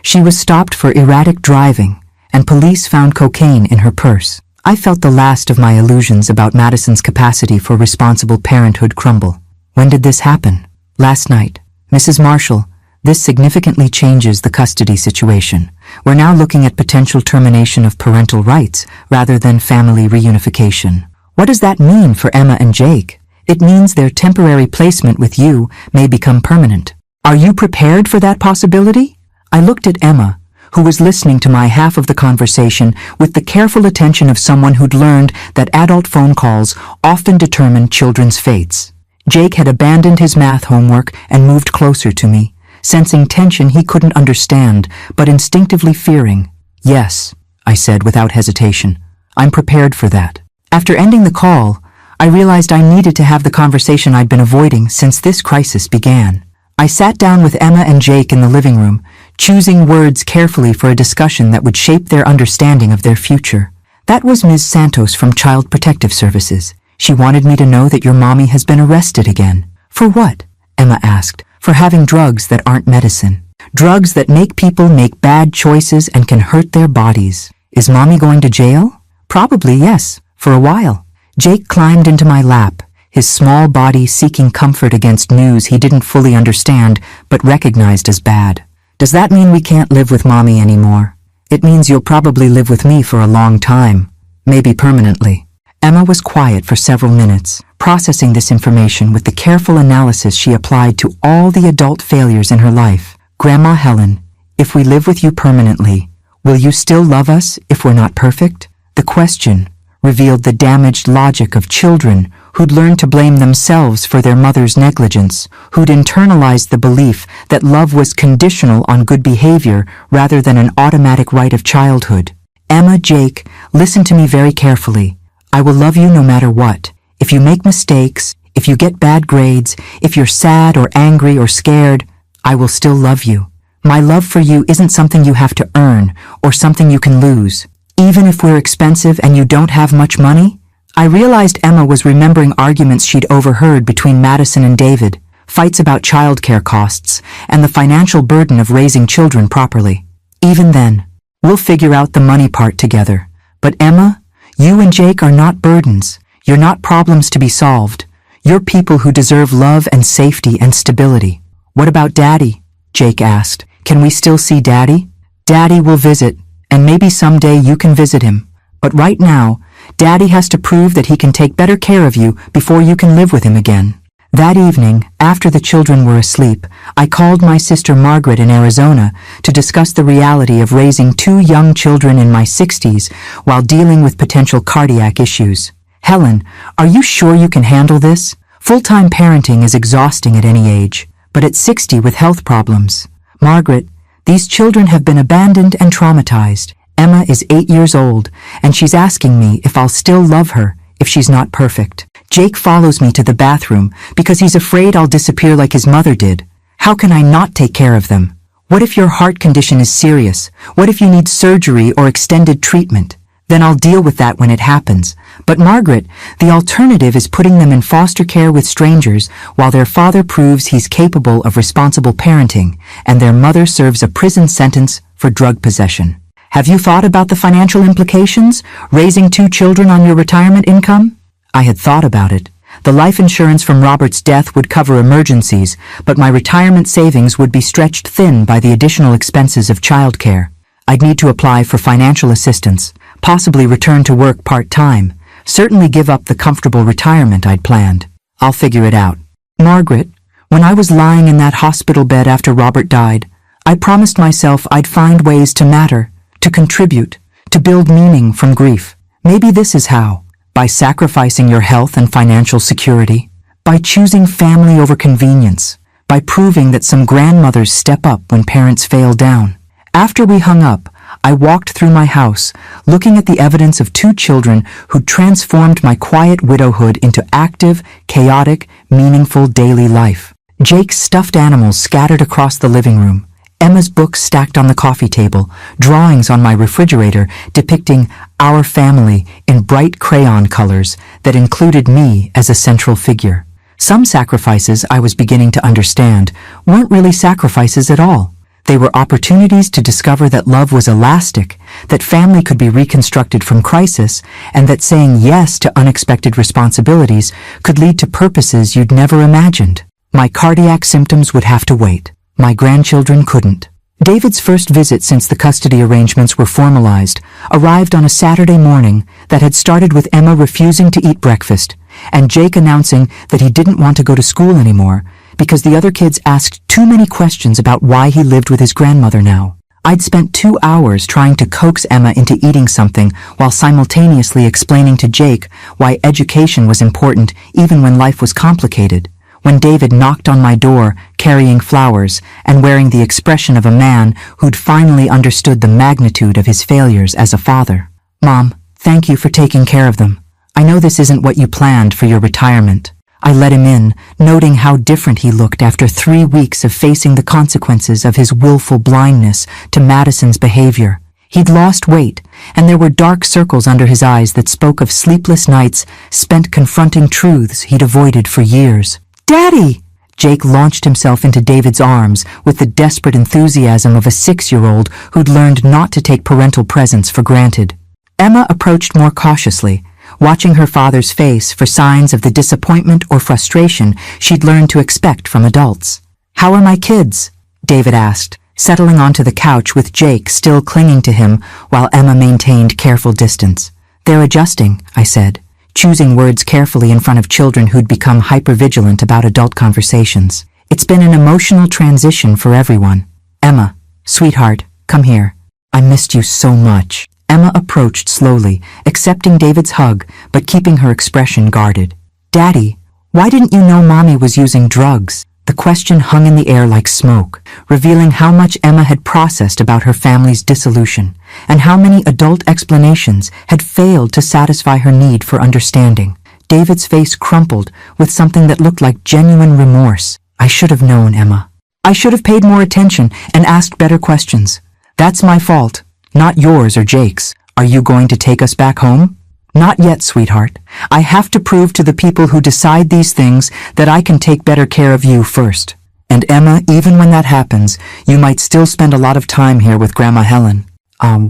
She was stopped for erratic driving, and police found cocaine in her purse. I felt the last of my illusions about Madison's capacity for responsible parenthood crumble. When did this happen? Last night. Mrs. Marshall, this significantly changes the custody situation. We're now looking at potential termination of parental rights rather than family reunification. What does that mean for Emma and Jake? It means their temporary placement with you may become permanent. Are you prepared for that possibility? I looked at Emma, who was listening to my half of the conversation with the careful attention of someone who'd learned that adult phone calls often determine children's fates. Jake had abandoned his math homework and moved closer to me, sensing tension he couldn't understand, but instinctively fearing. Yes, I said without hesitation. I'm prepared for that. After ending the call, I realized I needed to have the conversation I'd been avoiding since this crisis began. I sat down with Emma and Jake in the living room, choosing words carefully for a discussion that would shape their understanding of their future. That was Ms. Santos from Child Protective Services. She wanted me to know that your mommy has been arrested again. For what? Emma asked. For having drugs that aren't medicine. Drugs that make people make bad choices and can hurt their bodies. Is mommy going to jail? Probably yes, for a while. Jake climbed into my lap, his small body seeking comfort against news he didn't fully understand but recognized as bad. Does that mean we can't live with mommy anymore? It means you'll probably live with me for a long time, maybe permanently. Emma was quiet for several minutes, processing this information with the careful analysis she applied to all the adult failures in her life. Grandma Helen, if we live with you permanently, will you still love us if we're not perfect? The question revealed the damaged logic of children who'd learned to blame themselves for their mother's negligence, who'd internalized the belief that love was conditional on good behavior rather than an automatic right of childhood. Emma, Jake, listen to me very carefully. I will love you no matter what. If you make mistakes, if you get bad grades, if you're sad or angry or scared, I will still love you. My love for you isn't something you have to earn or something you can lose. Even if we're expensive and you don't have much money? I realized Emma was remembering arguments she'd overheard between Madison and David, fights about childcare costs, and the financial burden of raising children properly. Even then, we'll figure out the money part together. But Emma, you and Jake are not burdens. You're not problems to be solved. You're people who deserve love and safety and stability. What about Daddy? Jake asked. Can we still see Daddy? Daddy will visit, and maybe someday you can visit him. But right now, Daddy has to prove that he can take better care of you before you can live with him again. That evening, after the children were asleep, I called my sister Margaret in Arizona to discuss the reality of raising 2 young children in my 60s while dealing with potential cardiac issues. Helen, are you sure you can handle this? Full-time parenting is exhausting at any age, but at 60 with health problems. Margaret, these children have been abandoned and traumatized. Emma is 8 years old, and she's asking me if I'll still love her if she's not perfect. Jake follows me to the bathroom because he's afraid I'll disappear like his mother did. How can I not take care of them? What if your heart condition is serious? What if you need surgery or extended treatment? Then I'll deal with that when it happens. But Margaret, the alternative is putting them in foster care with strangers while their father proves he's capable of responsible parenting and their mother serves a prison sentence for drug possession. Have you thought about the financial implications? Raising 2 children on your retirement income? I had thought about it. The life insurance from Robert's death would cover emergencies, but my retirement savings would be stretched thin by the additional expenses of childcare. I'd need to apply for financial assistance, possibly return to work part-time, certainly give up the comfortable retirement I'd planned. I'll figure it out. Margaret, when I was lying in that hospital bed after Robert died, I promised myself I'd find ways to matter, to contribute, to build meaning from grief. Maybe this is how. By sacrificing your health and financial security, by choosing family over convenience, by proving that some grandmothers step up when parents fail down. After we hung up, I walked through my house, looking at the evidence of 2 children who transformed my quiet widowhood into active, chaotic, meaningful daily life. Jake's stuffed animals scattered across the living room, Emma's books stacked on the coffee table, drawings on my refrigerator depicting our family in bright crayon colors that included me as a central figure. Some sacrifices I was beginning to understand weren't really sacrifices at all. They were opportunities to discover that love was elastic, that family could be reconstructed from crisis, and that saying yes to unexpected responsibilities could lead to purposes you'd never imagined. My cardiac symptoms would have to wait. My grandchildren couldn't. David's first visit since the custody arrangements were formalized arrived on a Saturday morning that had started with Emma refusing to eat breakfast and Jake announcing that he didn't want to go to school anymore because the other kids asked too many questions about why he lived with his grandmother now. I'd spent 2 hours trying to coax Emma into eating something while simultaneously explaining to Jake why education was important even when life was complicated. When David knocked on my door, carrying flowers and wearing the expression of a man who'd finally understood the magnitude of his failures as a father. "Mom, thank you for taking care of them. I know this isn't what you planned for your retirement." I let him in, noting how different he looked after 3 weeks of facing the consequences of his willful blindness to Madison's behavior. He'd lost weight, and there were dark circles under his eyes that spoke of sleepless nights spent confronting truths he'd avoided for years. "Daddy!" Jake launched himself into David's arms with the desperate enthusiasm of a 6-year-old who'd learned not to take parental presence for granted. Emma approached more cautiously, watching her father's face for signs of the disappointment or frustration she'd learned to expect from adults. "How are my kids?" David asked, settling onto the couch with Jake still clinging to him while Emma maintained careful distance. "They're adjusting," I said, choosing words carefully in front of children who'd become hypervigilant about adult conversations. "It's been an emotional transition for everyone. Emma, sweetheart, come here. I missed you so much." Emma approached slowly, accepting David's hug, but keeping her expression guarded. "Daddy, why didn't you know Mommy was using drugs?" The question hung in the air like smoke, revealing how much Emma had processed about her family's dissolution, and how many adult explanations had failed to satisfy her need for understanding. David's face crumpled with something that looked like genuine remorse. "I should have known, Emma. I should have paid more attention and asked better questions. That's my fault, not yours or Jake's. Are you going to take us back home?" "Not yet, sweetheart. I have to prove to the people who decide these things that I can take better care of you first. And Emma, even when that happens, you might still spend a lot of time here with Grandma Helen."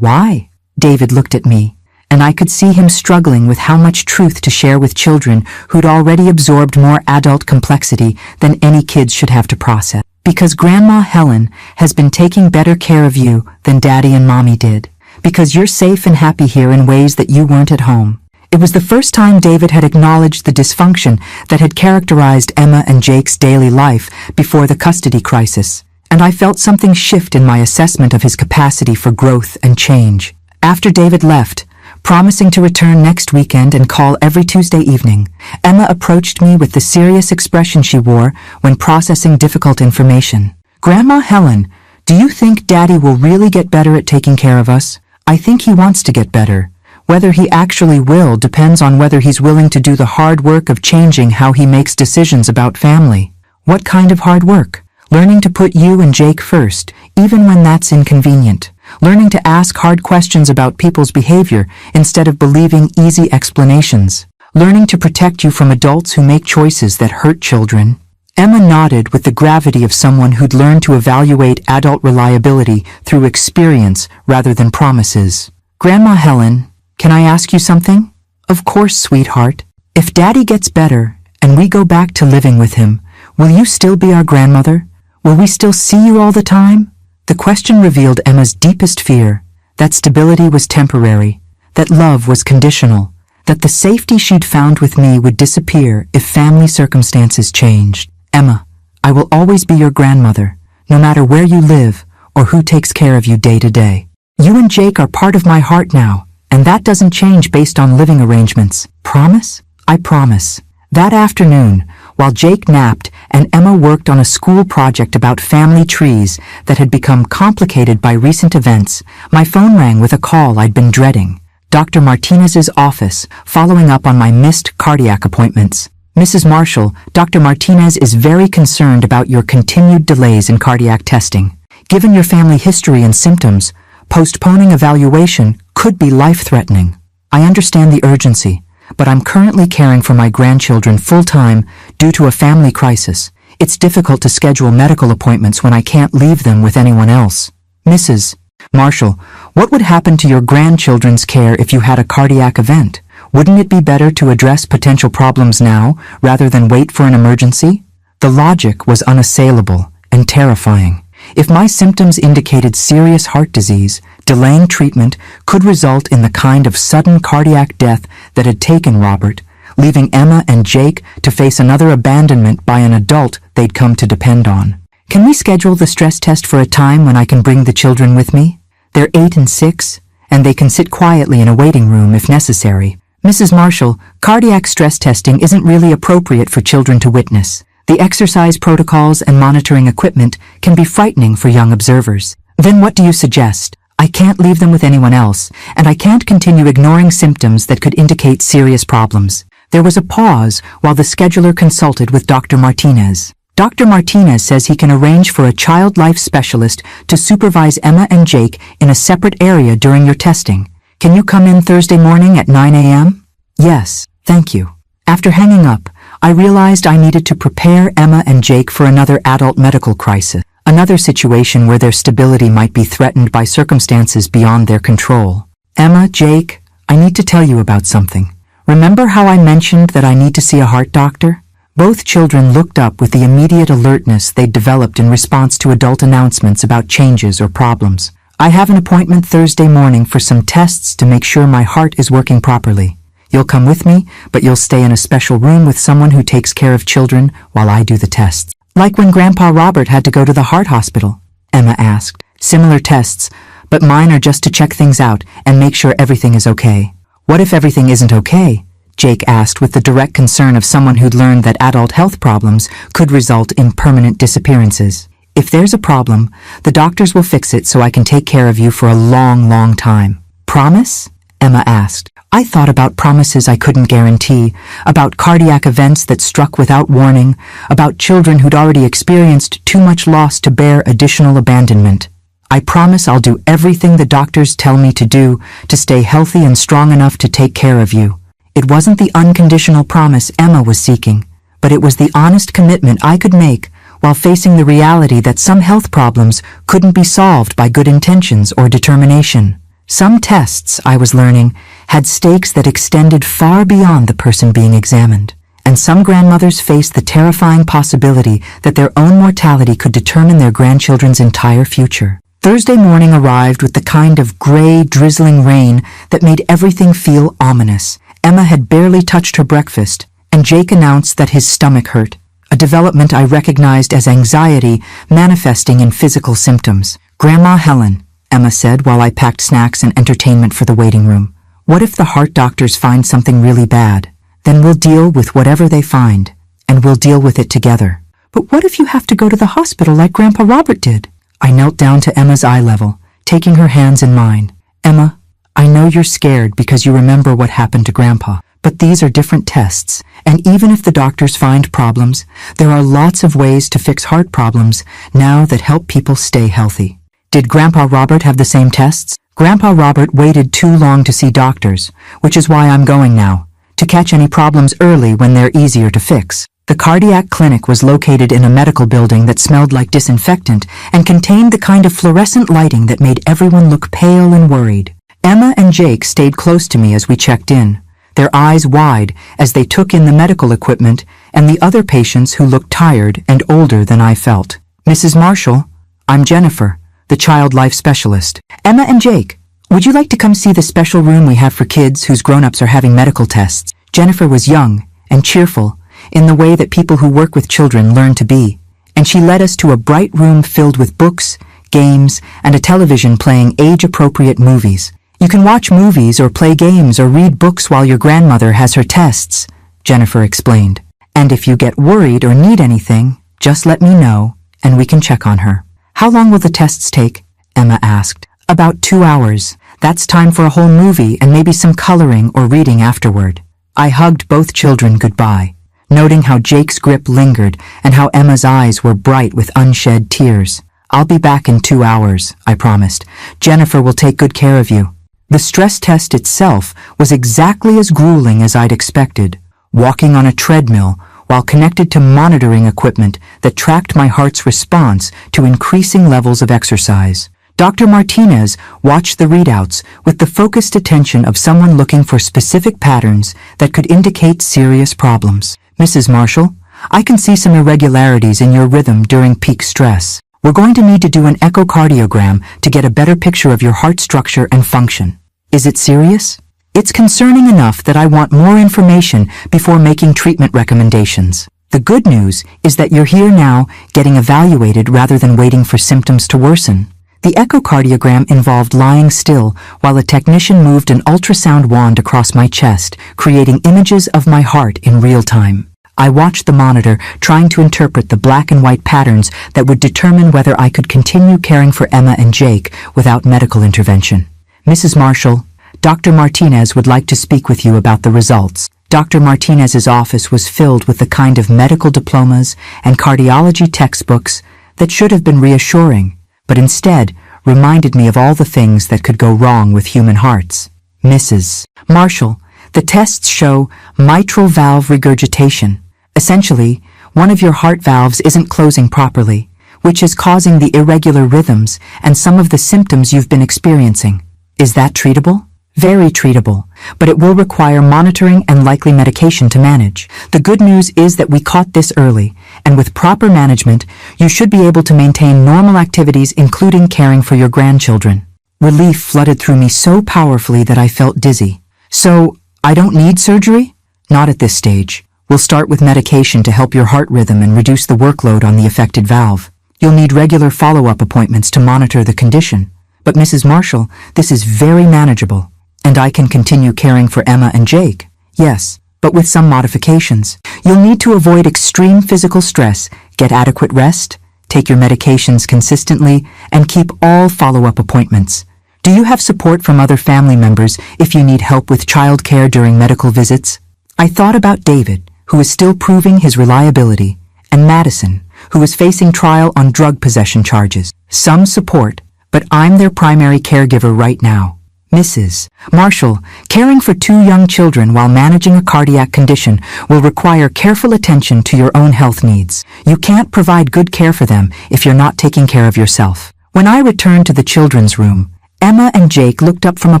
Why?" David looked at me, and I could see him struggling with how much truth to share with children who'd already absorbed more adult complexity than any kids should have to process. "Because Grandma Helen has been taking better care of you than Daddy and Mommy did. Because you're safe and happy here in ways that you weren't at home." It was the first time David had acknowledged the dysfunction that had characterized Emma and Jake's daily life before the custody crisis, and I felt something shift in my assessment of his capacity for growth and change. After David left, promising to return next weekend and call every Tuesday evening, Emma approached me with the serious expression she wore when processing difficult information. "Grandma Helen, do you think Daddy will really get better at taking care of us? I think he wants to get better. Whether he actually will depends on whether he's willing to do the hard work of changing how he makes decisions about family." "What kind of hard work?" "Learning to put you and Jake first, even when that's inconvenient. Learning to ask hard questions about people's behavior instead of believing easy explanations. Learning to protect you from adults who make choices that hurt children." Emma nodded with the gravity of someone who'd learned to evaluate adult reliability through experience rather than promises. "Grandma Helen, can I ask you something?" "Of course, sweetheart. If Daddy gets better and we go back to living with him, will you still be our grandmother? Will we still see you all the time?" The question revealed Emma's deepest fear, that stability was temporary, that love was conditional, that the safety she'd found with me would disappear if family circumstances changed. "Emma, I will always be your grandmother, no matter where you live or who takes care of you day to day. You and Jake are part of my heart now, and that doesn't change based on living arrangements. Promise?" "I promise." That afternoon, while Jake napped and Emma worked on a school project about family trees that had become complicated by recent events, my phone rang with a call I'd been dreading. Dr. Martinez's office, following up on my missed cardiac appointments. "Mrs. Marshall, Dr. Martinez is very concerned about your continued delays in cardiac testing. Given your family history and symptoms, postponing evaluation could be life-threatening. I understand the urgency, but I'm currently caring for my grandchildren full-time due to a family crisis. It's difficult to schedule medical appointments when I can't leave them with anyone else. Mrs. Marshall, what would happen to your grandchildren's care if you had a cardiac event? Wouldn't it be better to address potential problems now rather than wait for an emergency? The logic was unassailable and terrifying. If my symptoms indicated serious heart disease, delaying treatment could result in the kind of sudden cardiac death that had taken Robert, leaving Emma and Jake to face another abandonment by an adult they'd come to depend on. Can we schedule the stress test for a time when I can bring the children with me? They're 8 and 6, and they can sit quietly in a waiting room if necessary. Mrs. Marshall, cardiac stress testing isn't really appropriate for children to witness. The exercise protocols and monitoring equipment can be frightening for young observers. Then what do you suggest? I can't leave them with anyone else, and I can't continue ignoring symptoms that could indicate serious problems. There was a pause while the scheduler consulted with Dr. Martinez. Dr. Martinez says he can arrange for a child life specialist to supervise Emma and Jake in a separate area during your testing. Can you come in Thursday morning at 9 a.m.? Yes, thank you. After hanging up, I realized I needed to prepare Emma and Jake for another adult medical crisis, another situation where their stability might be threatened by circumstances beyond their control. Emma, Jake, I need to tell you about something. Remember how I mentioned that I need to see a heart doctor? Both children looked up with the immediate alertness they'd developed in response to adult announcements about changes or problems. I have an appointment Thursday morning for some tests to make sure my heart is working properly. You'll come with me, but you'll stay in a special room with someone who takes care of children while I do the tests. Like when Grandpa Robert had to go to the heart hospital, Emma asked. Similar tests, but mine are just to check things out and make sure everything is okay. What if everything isn't okay? Jake asked with the direct concern of someone who'd learned that adult health problems could result in permanent disappearances. If there's a problem, the doctors will fix it so I can take care of you for a long, long time. Promise? Emma asked. I thought about promises I couldn't guarantee, about cardiac events that struck without warning, about children who'd already experienced too much loss to bear additional abandonment. I promise I'll do everything the doctors tell me to do to stay healthy and strong enough to take care of you. It wasn't the unconditional promise Emma was seeking, but it was the honest commitment I could make while facing the reality that some health problems couldn't be solved by good intentions or determination. Some tests, I was learning, had stakes that extended far beyond the person being examined, and some grandmothers faced the terrifying possibility that their own mortality could determine their grandchildren's entire future. Thursday morning arrived with the kind of gray, drizzling rain that made everything feel ominous. Emma had barely touched her breakfast, and Jake announced that his stomach hurt, a development I recognized as anxiety manifesting in physical symptoms. Grandma Helen, Emma said while I packed snacks and entertainment for the waiting room. What if the heart doctors find something really bad? Then we'll deal with whatever they find, and we'll deal with it together. But what if you have to go to the hospital like Grandpa Robert did? I knelt down to Emma's eye level, taking her hands in mine. Emma, I know you're scared because you remember what happened to Grandpa, but these are different tests, and even if the doctors find problems, there are lots of ways to fix heart problems now that help people stay healthy. Did Grandpa Robert have the same tests? Grandpa Robert waited too long to see doctors, which is why I'm going now, to catch any problems early when they're easier to fix. The cardiac clinic was located in a medical building that smelled like disinfectant and contained the kind of fluorescent lighting that made everyone look pale and worried. Emma and Jake stayed close to me as we checked in, their eyes wide as they took in the medical equipment and the other patients who looked tired and older than I felt. Mrs. Marshall, I'm Jennifer, the child life specialist. Emma and Jake, would you like to come see the special room we have for kids whose grown-ups are having medical tests? Jennifer was young and cheerful in the way that people who work with children learn to be, and she led us to a bright room filled with books, games, and a television playing age-appropriate movies. You can watch movies or play games or read books while your grandmother has her tests, Jennifer explained. And if you get worried or need anything, just let me know, and we can check on her. How long will the tests take? Emma asked. About 2 hours. That's time for a whole movie and maybe some coloring or reading afterward. I hugged both children goodbye, noting how Jake's grip lingered and how Emma's eyes were bright with unshed tears. I'll be back in 2 hours, I promised. Jennifer will take good care of you. The stress test itself was exactly as grueling as I'd expected. Walking on a treadmill, while connected to monitoring equipment that tracked my heart's response to increasing levels of exercise. Dr. Martinez watched the readouts with the focused attention of someone looking for specific patterns that could indicate serious problems. Mrs. Marshall, I can see some irregularities in your rhythm during peak stress. We're going to need to do an echocardiogram to get a better picture of your heart structure and function. Is it serious? It's concerning enough that I want more information before making treatment recommendations. The good news is that you're here now, getting evaluated rather than waiting for symptoms to worsen. The echocardiogram involved lying still while a technician moved an ultrasound wand across my chest, creating images of my heart in real time. I watched the monitor, trying to interpret the black and white patterns that would determine whether I could continue caring for Emma and Jake without medical intervention. Mrs. Marshall, Dr. Martinez would like to speak with you about the results. Dr. Martinez's office was filled with the kind of medical diplomas and cardiology textbooks that should have been reassuring, but instead reminded me of all the things that could go wrong with human hearts. Mrs. Marshall, the tests show mitral valve regurgitation. Essentially, one of your heart valves isn't closing properly, which is causing the irregular rhythms and some of the symptoms you've been experiencing. Is that treatable? Very treatable, but it will require monitoring and likely medication to manage. The good news is that we caught this early, and with proper management, you should be able to maintain normal activities including caring for your grandchildren. Relief flooded through me so powerfully that I felt dizzy. So, I don't need surgery? Not at this stage. We'll start with medication to help your heart rhythm and reduce the workload on the affected valve. You'll need regular follow-up appointments to monitor the condition. But Mrs. Marshall, this is very manageable. And I can continue caring for Emma and Jake. Yes, but with some modifications. You'll need to avoid extreme physical stress, get adequate rest, take your medications consistently, and keep all follow-up appointments. Do you have support from other family members if you need help with childcare during medical visits? I thought about David, who is still proving his reliability, and Madison, who is facing trial on drug possession charges. Some support, but I'm their primary caregiver right now. Mrs. Marshall, caring for 2 young children while managing a cardiac condition will require careful attention to your own health needs. You can't provide good care for them if you're not taking care of yourself. When I returned to the children's room, Emma and Jake looked up from a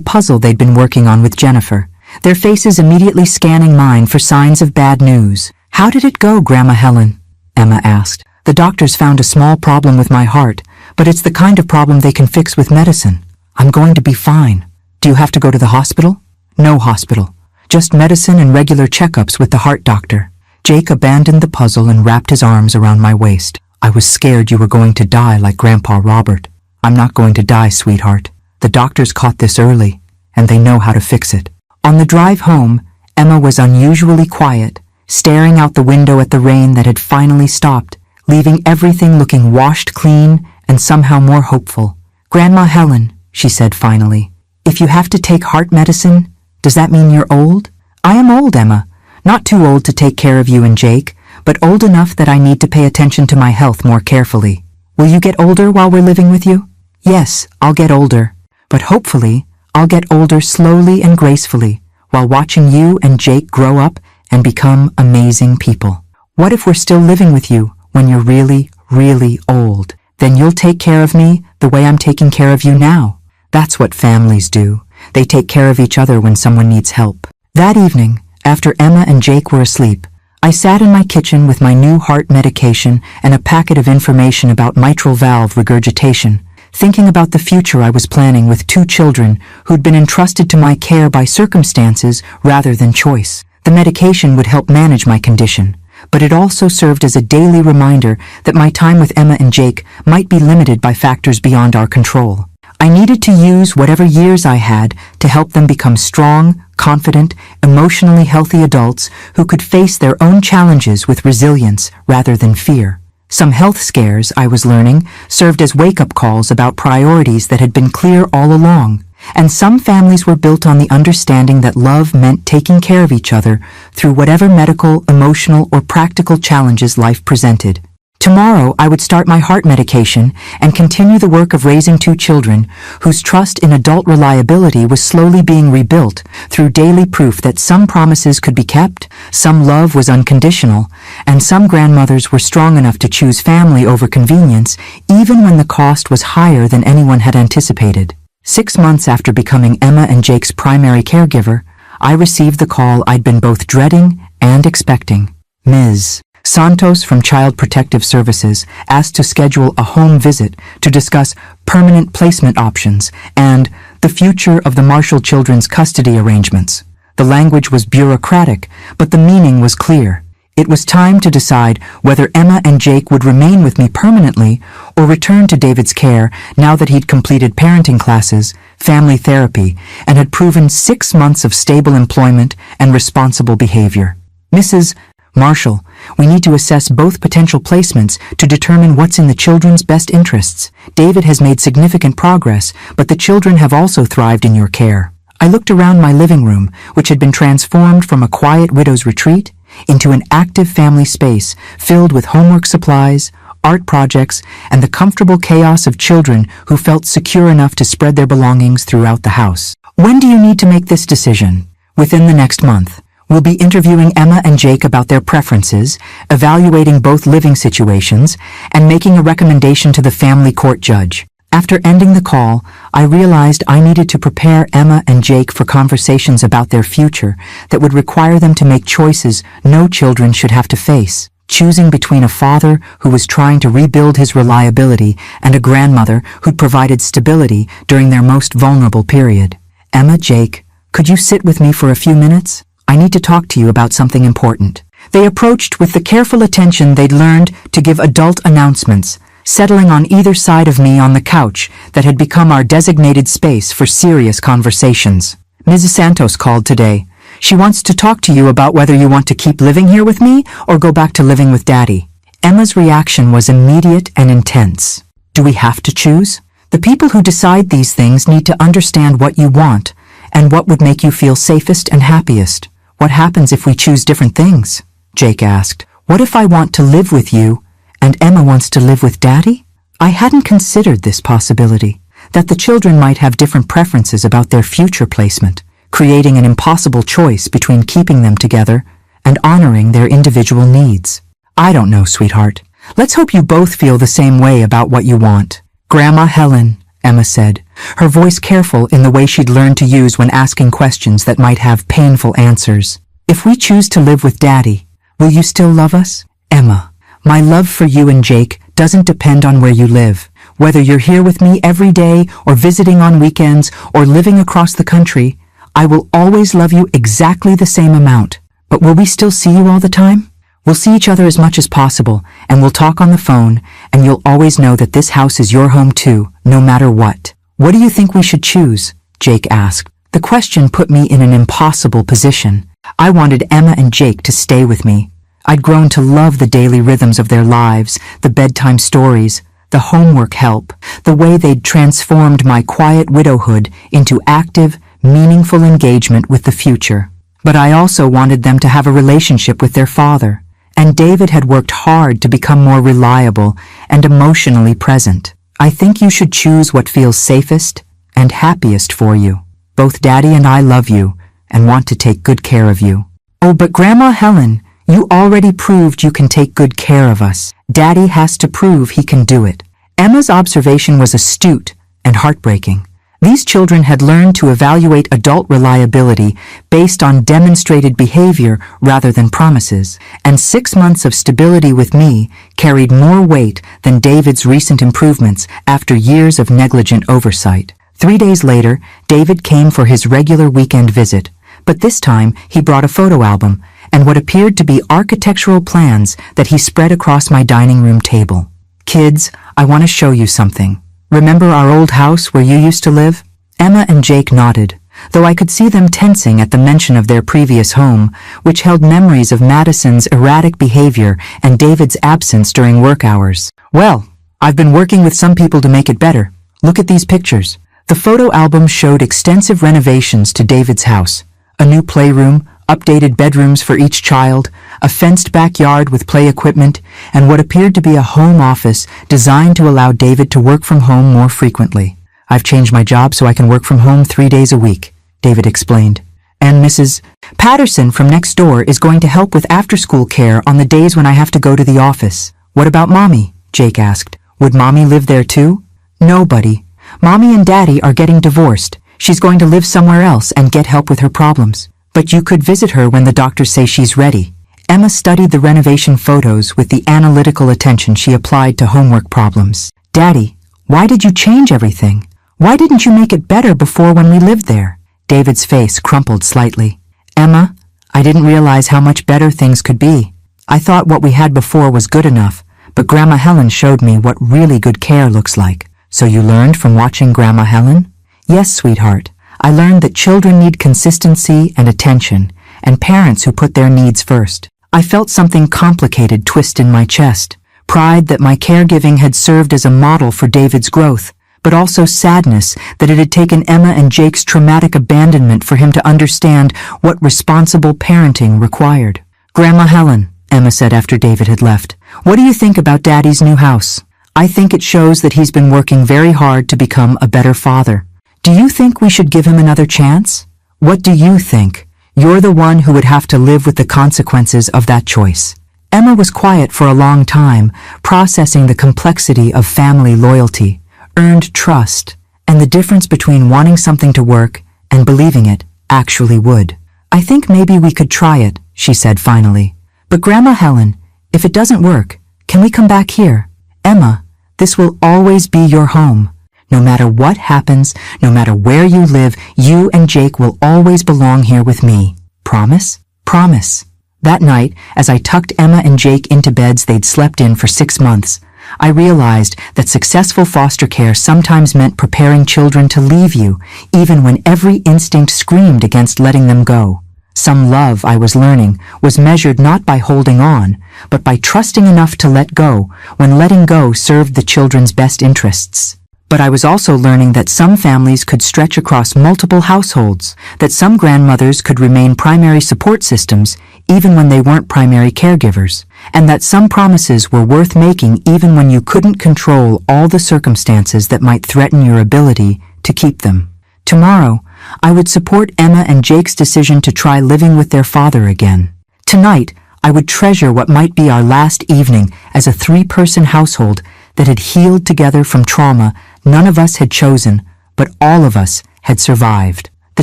puzzle they'd been working on with Jennifer, their faces immediately scanning mine for signs of bad news. How did it go, Grandma Helen? Emma asked. The doctors found a small problem with my heart, but it's the kind of problem they can fix with medicine. I'm going to be fine. Do you have to go to the hospital? No hospital. Just medicine and regular checkups with the heart doctor. Jake abandoned the puzzle and wrapped his arms around my waist. I was scared you were going to die like Grandpa Robert. I'm not going to die, sweetheart. The doctors caught this early, and they know how to fix it. On the drive home, Emma was unusually quiet, staring out the window at the rain that had finally stopped, leaving everything looking washed clean and somehow more hopeful. Grandma Helen, she said finally, if you have to take heart medicine, does that mean you're old? I am old, Emma. Not too old to take care of you and Jake, but old enough that I need to pay attention to my health more carefully. Will you get older while we're living with you? Yes, I'll get older. But hopefully, I'll get older slowly and gracefully while watching you and Jake grow up and become amazing people. What if we're still living with you when you're really, really old? Then you'll take care of me the way I'm taking care of you now. That's what families do. They take care of each other when someone needs help. That evening, after Emma and Jake were asleep, I sat in my kitchen with my new heart medication and a packet of information about mitral valve regurgitation, thinking about the future I was planning with 2 children who'd been entrusted to my care by circumstances rather than choice. The medication would help manage my condition, but it also served as a daily reminder that my time with Emma and Jake might be limited by factors beyond our control. I needed to use whatever years I had to help them become strong, confident, emotionally healthy adults who could face their own challenges with resilience rather than fear. Some health scares, I was learning, served as wake-up calls about priorities that had been clear all along, and some families were built on the understanding that love meant taking care of each other through whatever medical, emotional, or practical challenges life presented. Tomorrow, I would start my heart medication and continue the work of raising 2 children whose trust in adult reliability was slowly being rebuilt through daily proof that some promises could be kept, some love was unconditional, and some grandmothers were strong enough to choose family over convenience even when the cost was higher than anyone had anticipated. 6 months after becoming Emma and Jake's primary caregiver, I received the call I'd been both dreading and expecting. Ms. Santos from Child Protective Services asked to schedule a home visit to discuss permanent placement options and the future of the Marshall children's custody arrangements. The language was bureaucratic, but the meaning was clear. It was time to decide whether Emma and Jake would remain with me permanently or return to David's care now that he'd completed parenting classes, family therapy, and had proven 6 months of stable employment and responsible behavior. Mrs. Marshall, we need to assess both potential placements to determine what's in the children's best interests. David has made significant progress, but the children have also thrived in your care. I looked around my living room, which had been transformed from a quiet widow's retreat into an active family space filled with homework supplies, art projects, and the comfortable chaos of children who felt secure enough to spread their belongings throughout the house. When do you need to make this decision? Within the next month. We'll be interviewing Emma and Jake about their preferences, evaluating both living situations, and making a recommendation to the family court judge. After ending the call, I realized I needed to prepare Emma and Jake for conversations about their future that would require them to make choices no children should have to face. Choosing between a father who was trying to rebuild his reliability and a grandmother who'd provided stability during their most vulnerable period. Emma, Jake, could you sit with me for a few minutes? I need to talk to you about something important. They approached with the careful attention they'd learned to give adult announcements, settling on either side of me on the couch that had become our designated space for serious conversations. Mrs. Santos called today. She wants to talk to you about whether you want to keep living here with me or go back to living with Daddy. Emma's reaction was immediate and intense. Do we have to choose? The people who decide these things need to understand what you want and what would make you feel safest and happiest. What happens if we choose different things? Jake asked. What if I want to live with you and Emma wants to live with Daddy? I hadn't considered this possibility, that the children might have different preferences about their future placement, creating an impossible choice between keeping them together and honoring their individual needs. I don't know, sweetheart. Let's hope you both feel the same way about what you want. Grandma Helen, Emma said, her voice careful in the way she'd learned to use when asking questions that might have painful answers. If we choose to live with Daddy, will you still love us? Emma, my love for you and Jake doesn't depend on where you live. Whether you're here with me every day or visiting on weekends or living across the country, I will always love you exactly the same amount. But will we still see you all the time? We'll see each other as much as possible, and we'll talk on the phone, and you'll always know that this house is your home too, no matter what. What do you think we should choose? Jake asked. The question put me in an impossible position. I wanted Emma and Jake to stay with me. I'd grown to love the daily rhythms of their lives, the bedtime stories, the homework help, the way they'd transformed my quiet widowhood into active, meaningful engagement with the future. But I also wanted them to have a relationship with their father. And David had worked hard to become more reliable and emotionally present. I think you should choose what feels safest and happiest for you. Both Daddy and I love you and want to take good care of you. Oh, but Grandma Helen, you already proved you can take good care of us. Daddy has to prove he can do it. Emma's observation was astute and heartbreaking. These children had learned to evaluate adult reliability based on demonstrated behavior rather than promises, and 6 months of stability with me carried more weight than David's recent improvements after years of negligent oversight. 3 days later, David came for his regular weekend visit, but this time he brought a photo album and what appeared to be architectural plans that he spread across my dining room table. Kids, I want to show you something. Remember our old house where you used to live? Emma and Jake nodded, though I could see them tensing at the mention of their previous home, which held memories of Madison's erratic behavior and David's absence during work hours. Well, I've been working with some people to make it better. Look at these pictures. The photo album showed extensive renovations to David's house, a new playroom, updated bedrooms for each child, a fenced backyard with play equipment, and what appeared to be a home office designed to allow David to work from home more frequently. "I've changed my job so I can work from home 3 days a week," David explained. "And Mrs. Patterson from next door is going to help with after-school care on the days when I have to go to the office." "What about Mommy?" Jake asked. "Would Mommy live there too?" "No, buddy. Mommy and Daddy are getting divorced. She's going to live somewhere else and get help with her problems. But you could visit her when the doctors say she's ready." Emma studied the renovation photos with the analytical attention she applied to homework problems. "Daddy, why did you change everything? Why didn't you make it better before when we lived there?" David's face crumpled slightly. "Emma, I didn't realize how much better things could be. I thought what we had before was good enough, but Grandma Helen showed me what really good care looks like." "So you learned from watching Grandma Helen?" "Yes, sweetheart. I learned that children need consistency and attention, and parents who put their needs first." I felt something complicated twist in my chest. Pride that my caregiving had served as a model for David's growth, but also sadness that it had taken Emma and Jake's traumatic abandonment for him to understand what responsible parenting required. "Grandma Helen," Emma said after David had left, "what do you think about Daddy's new house? I think it shows that he's been working very hard to become a better father. Do you think we should give him another chance? What do you think? You're the one who would have to live with the consequences of that choice." Emma was quiet for a long time, processing the complexity of family loyalty, earned trust, and the difference between wanting something to work and believing it actually would. "I think maybe we could try it," she said finally. "But Grandma Helen, if it doesn't work, can we come back here? Emma, this will always be your home. No matter what happens, no matter where you live, you and Jake will always belong here with me. Promise?" "Promise." That night, as I tucked Emma and Jake into beds they'd slept in for 6 months, I realized that successful foster care sometimes meant preparing children to leave you, even when every instinct screamed against letting them go. Some love, I was learning, was measured not by holding on, but by trusting enough to let go, when letting go served the children's best interests. But I was also learning that some families could stretch across multiple households, that some grandmothers could remain primary support systems even when they weren't primary caregivers, and that some promises were worth making even when you couldn't control all the circumstances that might threaten your ability to keep them. Tomorrow, I would support Emma and Jake's decision to try living with their father again. Tonight, I would treasure what might be our last evening as a 3-person household that had healed together from trauma none of us had chosen, but all of us had survived. The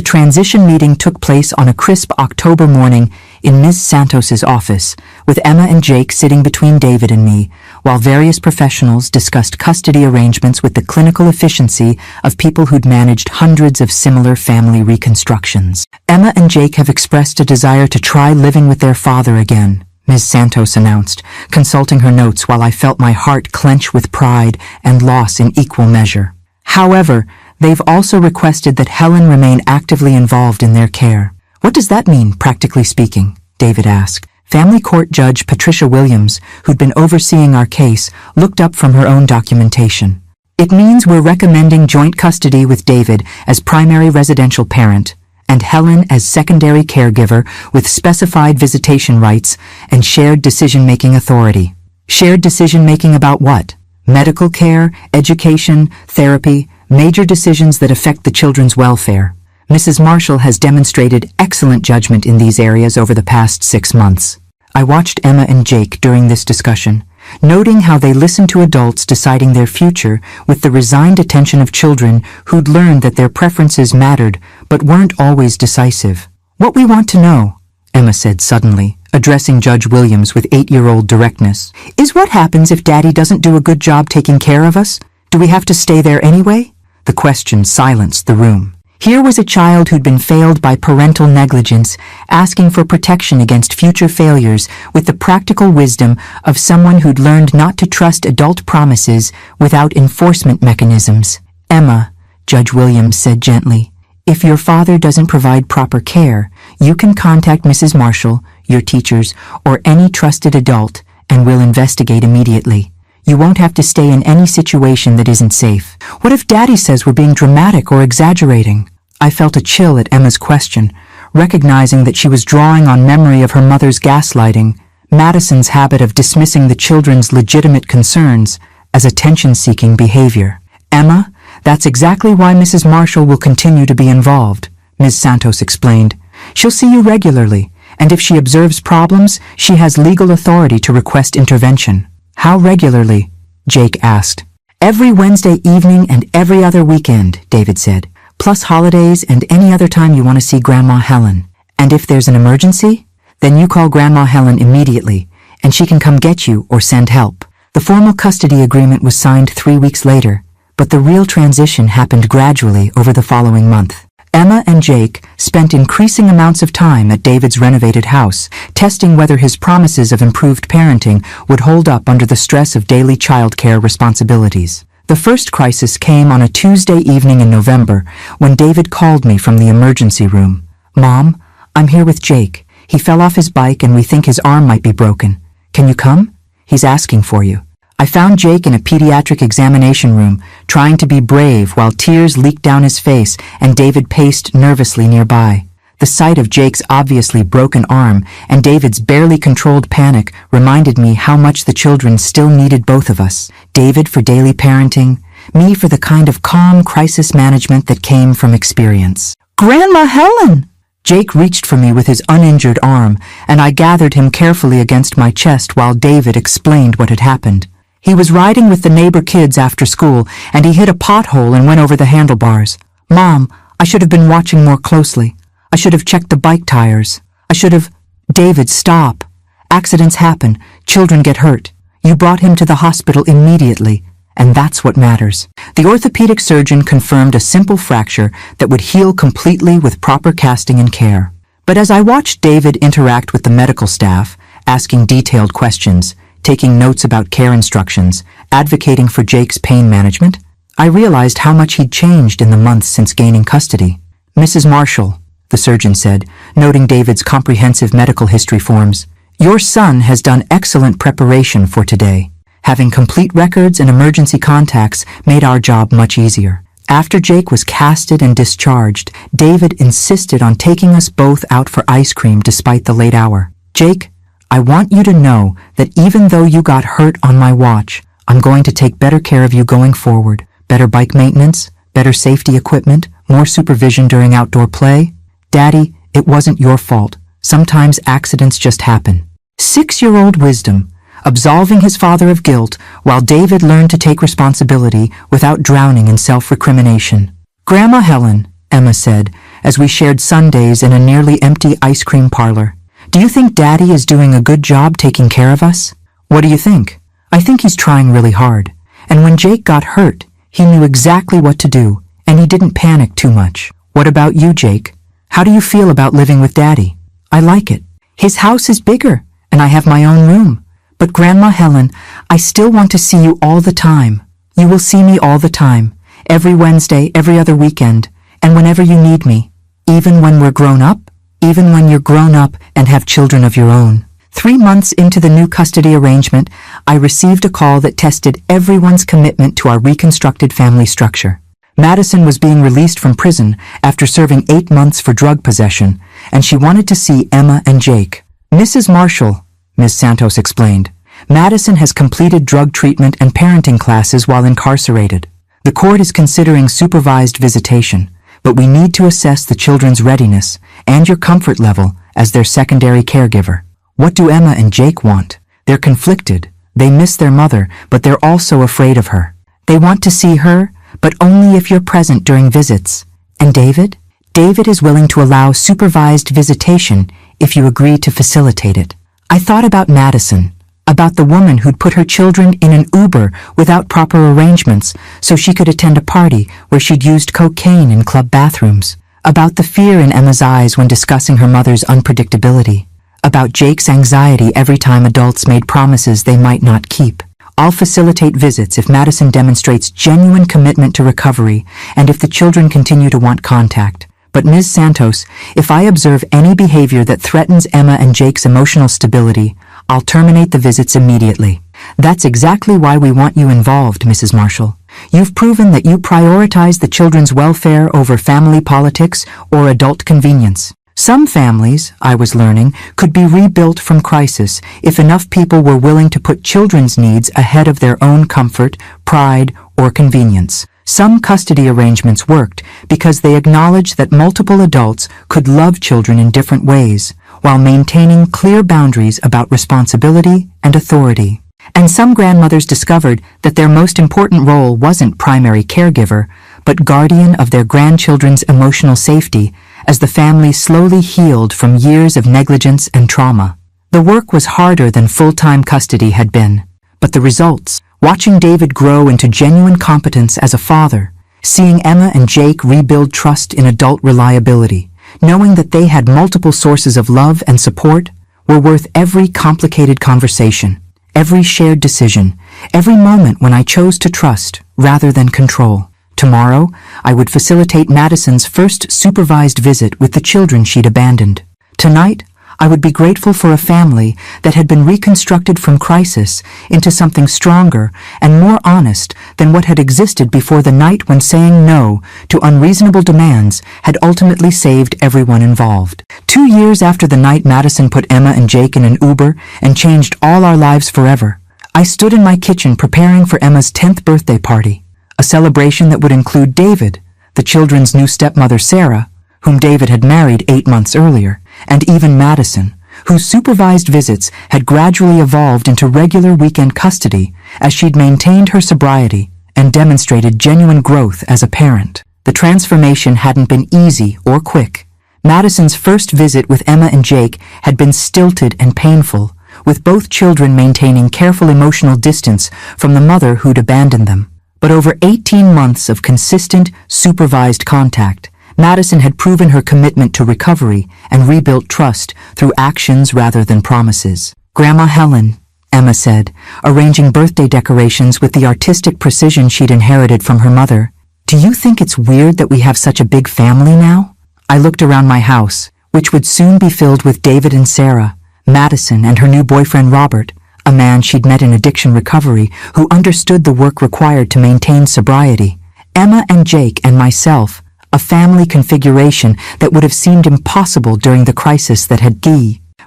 transition meeting took place on a crisp October morning in Ms. Santos's office, with Emma and Jake sitting between David and me, while various professionals discussed custody arrangements with the clinical efficiency of people who'd managed hundreds of similar family reconstructions. "Emma and Jake have expressed a desire to try living with their father again," Ms. Santos announced, consulting her notes while I felt my heart clench with pride and loss in equal measure. "However, they've also requested that Helen remain actively involved in their care." "What does that mean, practically speaking?" David asked. Family Court Judge Patricia Williams, who'd been overseeing our case, looked up from her own documentation. "It means we're recommending joint custody with David as primary residential parent, and Helen as secondary caregiver with specified visitation rights and shared decision-making authority." Shared decision-making about what? Medical care, education, therapy, major decisions that affect the children's welfare. Mrs. Marshall has demonstrated excellent judgment in these areas over the past 6 months. I watched Emma and Jake during this discussion, noting how they listened to adults deciding their future with the resigned attention of children who'd learned that their preferences mattered but weren't always decisive. "What we want to know," Emma said suddenly, addressing Judge Williams with 8-year-old directness, "is what happens if Daddy doesn't do a good job taking care of us? Do we have to stay there anyway?" The question silenced the room. Here was a child who'd been failed by parental negligence, asking for protection against future failures with the practical wisdom of someone who'd learned not to trust adult promises without enforcement mechanisms. "Emma," Judge Williams said gently, "if your father doesn't provide proper care, you can contact Mrs. Marshall, your teachers, or any trusted adult, and we'll investigate immediately. You won't have to stay in any situation that isn't safe." "What if Daddy says we're being dramatic or exaggerating?" I felt a chill at Emma's question, recognizing that she was drawing on memory of her mother's gaslighting, Madison's habit of dismissing the children's legitimate concerns as attention-seeking behavior. Emma, that's exactly why Mrs. Marshall will continue to be involved, Ms. Santos explained. She'll see you regularly, and if she observes problems, she has legal authority to request intervention. How regularly? Jake asked. Every Wednesday evening and every other weekend, David said, plus holidays and any other time you want to see Grandma Helen. And if there's an emergency, then you call Grandma Helen immediately, and she can come get you or send help. The formal custody agreement was signed 3 weeks later, but the real transition happened gradually over the following month. Emma and Jake spent increasing amounts of time at David's renovated house, testing whether his promises of improved parenting would hold up under the stress of daily childcare responsibilities. The first crisis came on a Tuesday evening in November when David called me from the emergency room. "Mom, I'm here with Jake. He fell off his bike and we think his arm might be broken. Can you come? He's asking for you." I found Jake in a pediatric examination room, trying to be brave while tears leaked down his face and David paced nervously nearby. The sight of Jake's obviously broken arm and David's barely controlled panic reminded me how much the children still needed both of us. David for daily parenting, me for the kind of calm crisis management that came from experience. "Grandma Helen!" Jake reached for me with his uninjured arm, and I gathered him carefully against my chest while David explained what had happened. He was riding with the neighbor kids after school, and he hit a pothole and went over the handlebars. "Mom, I should have been watching more closely. I should have checked the bike tires. I should have—" "David, stop. Accidents happen. Children get hurt. You brought him to the hospital immediately, and that's what matters." The orthopedic surgeon confirmed a simple fracture that would heal completely with proper casting and care. But as I watched David interact with the medical staff, asking detailed questions, taking notes about care instructions, advocating for Jake's pain management, I realized how much he'd changed in the months since gaining custody. "Mrs. Marshall," the surgeon said, noting David's comprehensive medical history forms, "your son has done excellent preparation for today. Having complete records and emergency contacts made our job much easier." After Jake was casted and discharged, David insisted on taking us both out for ice cream despite the late hour. "Jake, I want you to know that even though you got hurt on my watch, I'm going to take better care of you going forward. Better bike maintenance, better safety equipment, more supervision during outdoor play. Daddy, it wasn't your fault. Sometimes accidents just happen." 6-year-old wisdom, absolving his father of guilt while David learned to take responsibility without drowning in self-recrimination. "Grandma Helen," Emma said, as we shared sundaes in a nearly empty ice cream parlor, "do you think Daddy is doing a good job taking care of us?" "What do you think?" "I think he's trying really hard. And when Jake got hurt, he knew exactly what to do, and he didn't panic too much." "What about you, Jake? How do you feel about living with Daddy?" "I like it. His house is bigger, and I have my own room. But Grandma Helen, I still want to see you all the time. You will see me all the time, every Wednesday, every other weekend, and whenever you need me, even when we're grown up, even when you're grown up and have children of your own." 3 months into the new custody arrangement, I received a call that tested everyone's commitment to our reconstructed family structure. Madison was being released from prison after serving 8 months for drug possession, and she wanted to see Emma and Jake. "Mrs. Marshall," Ms. Santos explained, "Madison has completed drug treatment and parenting classes while incarcerated. The court is considering supervised visitation, but we need to assess the children's readiness and your comfort level as their secondary caregiver." What do Emma and Jake want? They're conflicted. They miss their mother, but they're also afraid of her. They want to see her, but only if you're present during visits. And David? David is willing to allow supervised visitation if you agree to facilitate it. I thought about Madison, about the woman who'd put her children in an Uber without proper arrangements so she could attend a party where she'd used cocaine in club bathrooms, about the fear in Emma's eyes when discussing her mother's unpredictability, about Jake's anxiety every time adults made promises they might not keep. I'll facilitate visits if Madison demonstrates genuine commitment to recovery and if the children continue to want contact. But Ms. Santos, if I observe any behavior that threatens Emma and Jake's emotional stability, I'll terminate the visits immediately. That's exactly why we want you involved, Mrs. Marshall. You've proven that you prioritize the children's welfare over family politics or adult convenience. Some families, I was learning, could be rebuilt from crisis if enough people were willing to put children's needs ahead of their own comfort, pride, or convenience. Some custody arrangements worked because they acknowledged that multiple adults could love children in different ways, while maintaining clear boundaries about responsibility and authority. And some grandmothers discovered that their most important role wasn't primary caregiver, but guardian of their grandchildren's emotional safety as the family slowly healed from years of negligence and trauma. The work was harder than full-time custody had been, but the results, watching David grow into genuine competence as a father, seeing Emma and Jake rebuild trust in adult reliability, knowing that they had multiple sources of love and support, were worth every complicated conversation, every shared decision, every moment when I chose to trust rather than control. Tomorrow, I would facilitate Madison's first supervised visit with the children she'd abandoned. Tonight, I would be grateful for a family that had been reconstructed from crisis into something stronger and more honest than what had existed before the night when saying no to unreasonable demands had ultimately saved everyone involved. 2 years after the night Madison put Emma and Jake in an Uber and changed all our lives forever, I stood in my kitchen preparing for Emma's 10th birthday party. A celebration that would include David, the children's new stepmother Sarah, whom David had married 8 months earlier, and even Madison, whose supervised visits had gradually evolved into regular weekend custody as she'd maintained her sobriety and demonstrated genuine growth as a parent. The transformation hadn't been easy or quick. Madison's first visit with Emma and Jake had been stilted and painful, with both children maintaining careful emotional distance from the mother who'd abandoned them. But over 18 months of consistent, supervised contact, Madison had proven her commitment to recovery and rebuilt trust through actions rather than promises. "Grandma Helen," Emma said, arranging birthday decorations with the artistic precision she'd inherited from her mother, "do you think it's weird that we have such a big family now?" I looked around my house, which would soon be filled with David and Sarah, Madison and her new boyfriend Robert, a man she'd met in addiction recovery who understood the work required to maintain sobriety, Emma and Jake and myself, a family configuration that would have seemed impossible during the crisis that had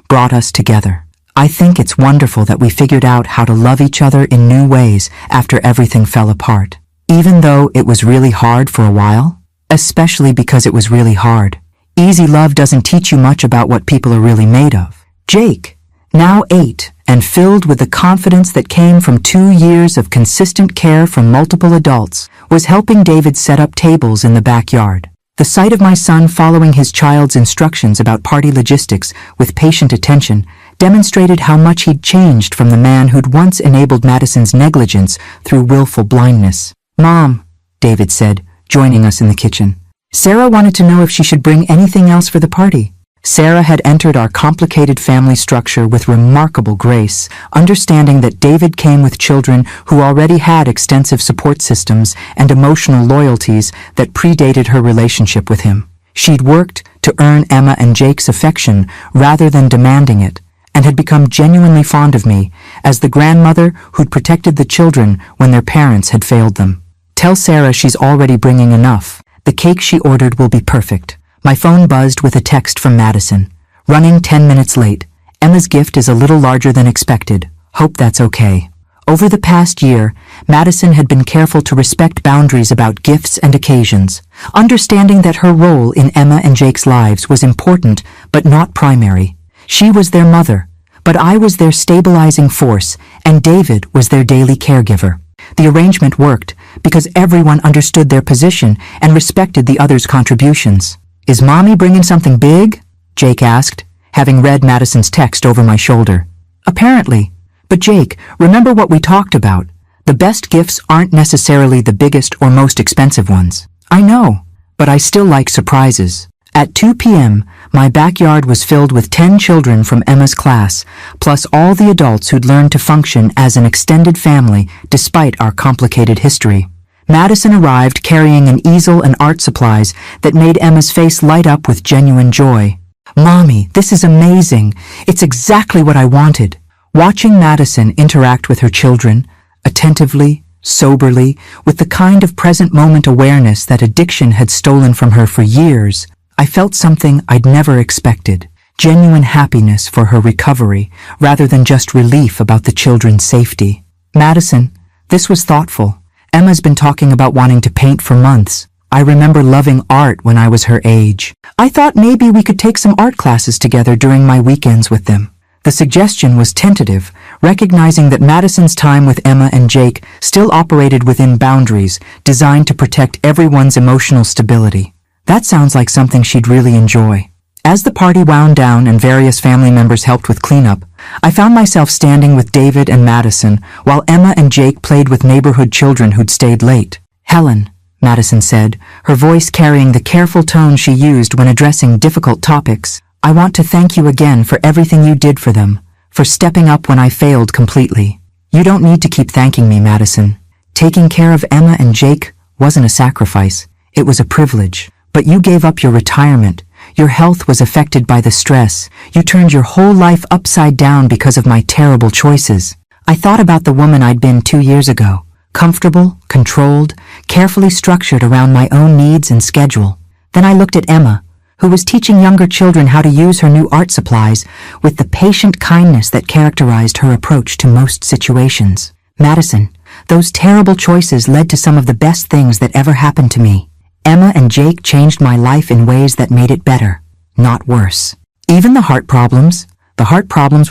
brought us together. I think it's wonderful that we figured out how to love each other in new ways after everything fell apart, even though it was really hard for a while, especially because it was really hard. Easy love doesn't teach you much about what people are really made of. Jake, now 8, and filled with the confidence that came from 2 years of consistent care from multiple adults, was helping David set up tables in the backyard. The sight of my son following his child's instructions about party logistics with patient attention demonstrated how much he'd changed from the man who'd once enabled Madison's negligence through willful blindness. "Mom," David said, joining us in the kitchen. "Sarah wanted to know if she should bring anything else for the party." Sarah had entered our complicated family structure with remarkable grace, understanding that David came with children who already had extensive support systems and emotional loyalties that predated her relationship with him. She'd worked to earn Emma and Jake's affection rather than demanding it, and had become genuinely fond of me as the grandmother who'd protected the children when their parents had failed them. "Tell Sarah she's already bringing enough. The cake she ordered will be perfect." My phone buzzed with a text from Madison. "Running 10 minutes late. Emma's gift is a little larger than expected. Hope that's okay." Over the past year, Madison had been careful to respect boundaries about gifts and occasions, understanding that her role in Emma and Jake's lives was important but not primary. She was their mother, but I was their stabilizing force, and David was their daily caregiver. The arrangement worked because everyone understood their position and respected the other's contributions. "Is Mommy bringing something big?" Jake asked, having read Madison's text over my shoulder. "Apparently. But Jake, remember what we talked about. The best gifts aren't necessarily the biggest or most expensive ones." "I know, but I still like surprises." At 2 p.m., my backyard was filled with 10 children from Emma's class, plus all the adults who'd learned to function as an extended family despite our complicated history. Madison arrived carrying an easel and art supplies that made Emma's face light up with genuine joy. "Mommy, this is amazing. It's exactly what I wanted." Watching Madison interact with her children, attentively, soberly, with the kind of present moment awareness that addiction had stolen from her for years, I felt something I'd never expected, genuine happiness for her recovery rather than just relief about the children's safety. Madison, this was thoughtful. Emma's been talking about wanting to paint for months. I remember loving art when I was her age. I thought maybe we could take some art classes together during my weekends with them. The suggestion was tentative, recognizing that Madison's time with Emma and Jake still operated within boundaries designed to protect everyone's emotional stability. That sounds like something she'd really enjoy. As the party wound down and various family members helped with cleanup, I found myself standing with David and Madison while Emma and Jake played with neighborhood children who'd stayed late. "Helen," Madison said, her voice carrying the careful tone she used when addressing difficult topics, "I want to thank you again for everything you did for them, for stepping up when I failed completely." "You don't need to keep thanking me, Madison. Taking care of Emma and Jake wasn't a sacrifice, it was a privilege. But you gave up your retirement. Your health was affected by the stress. You turned your whole life upside down because of my terrible choices." I thought about the woman I'd been 2 years ago, comfortable, controlled, carefully structured around my own needs and schedule. Then I looked at Emma, who was teaching younger children how to use her new art supplies with the patient kindness that characterized her approach to most situations. "Madison, those terrible choices led to some of the best things that ever happened to me. Emma and Jake changed my life in ways that made it better, not worse. Even the heart problems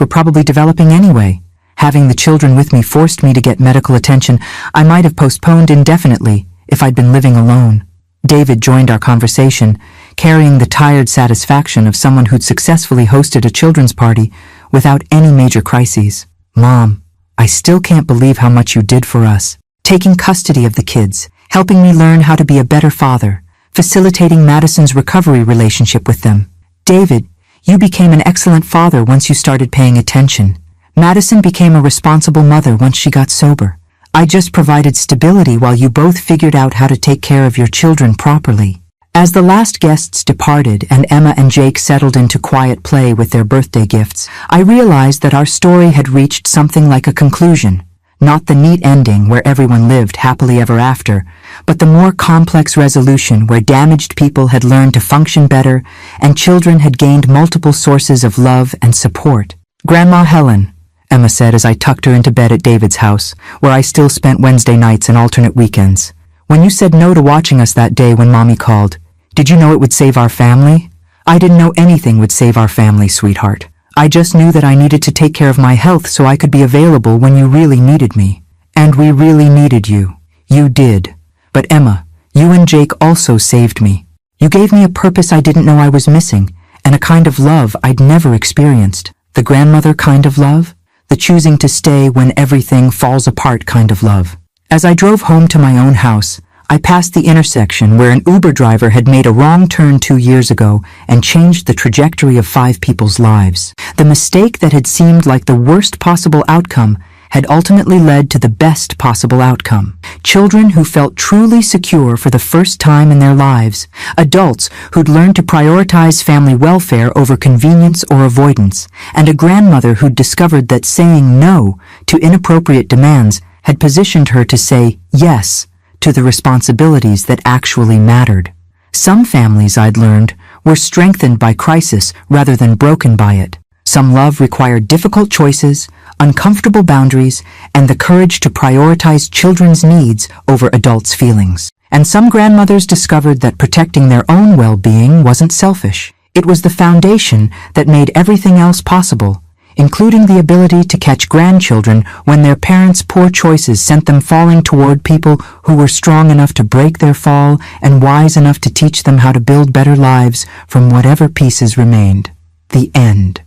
were probably developing anyway. Having the children with me forced me to get medical attention I might have postponed indefinitely if I'd been living alone." David joined our conversation, carrying the tired satisfaction of someone who'd successfully hosted a children's party without any major crises. "Mom, I still can't believe how much you did for us. Taking custody of the kids, helping me learn how to be a better father, facilitating Madison's recovery relationship with them. David, you became an excellent father once you started paying attention. Madison became a responsible mother once she got sober. I just provided stability while you both figured out how to take care of your children properly." As the last guests departed and Emma and Jake settled into quiet play with their birthday gifts, I realized that our story had reached something like a conclusion. Not the neat ending where everyone lived happily ever after, but the more complex resolution where damaged people had learned to function better and children had gained multiple sources of love and support. "Grandma Helen," Emma said as I tucked her into bed at David's house, where I still spent Wednesday nights and alternate weekends. "When you said no to watching us that day when Mommy called, did you know it would save our family?" "I didn't know anything would save our family, sweetheart. I just knew that I needed to take care of my health so I could be available when you really needed me. And we really needed you. You did. But Emma, you and Jake also saved me. You gave me a purpose I didn't know I was missing, and a kind of love I'd never experienced. The grandmother kind of love, the choosing to stay when everything falls apart kind of love." As I drove home to my own house, I passed the intersection where an Uber driver had made a wrong turn 2 years ago and changed the trajectory of 5 people's lives. The mistake that had seemed like the worst possible outcome had ultimately led to the best possible outcome. Children who felt truly secure for the first time in their lives, adults who'd learned to prioritize family welfare over convenience or avoidance, and a grandmother who'd discovered that saying no to inappropriate demands had positioned her to say yes to the responsibilities that actually mattered. Some families, I'd learned, were strengthened by crisis rather than broken by it. Some love required difficult choices, uncomfortable boundaries, and the courage to prioritize children's needs over adults' feelings. And some grandmothers discovered that protecting their own well-being wasn't selfish. It was the foundation that made everything else possible, including the ability to catch grandchildren when their parents' poor choices sent them falling toward people who were strong enough to break their fall and wise enough to teach them how to build better lives from whatever pieces remained. The end.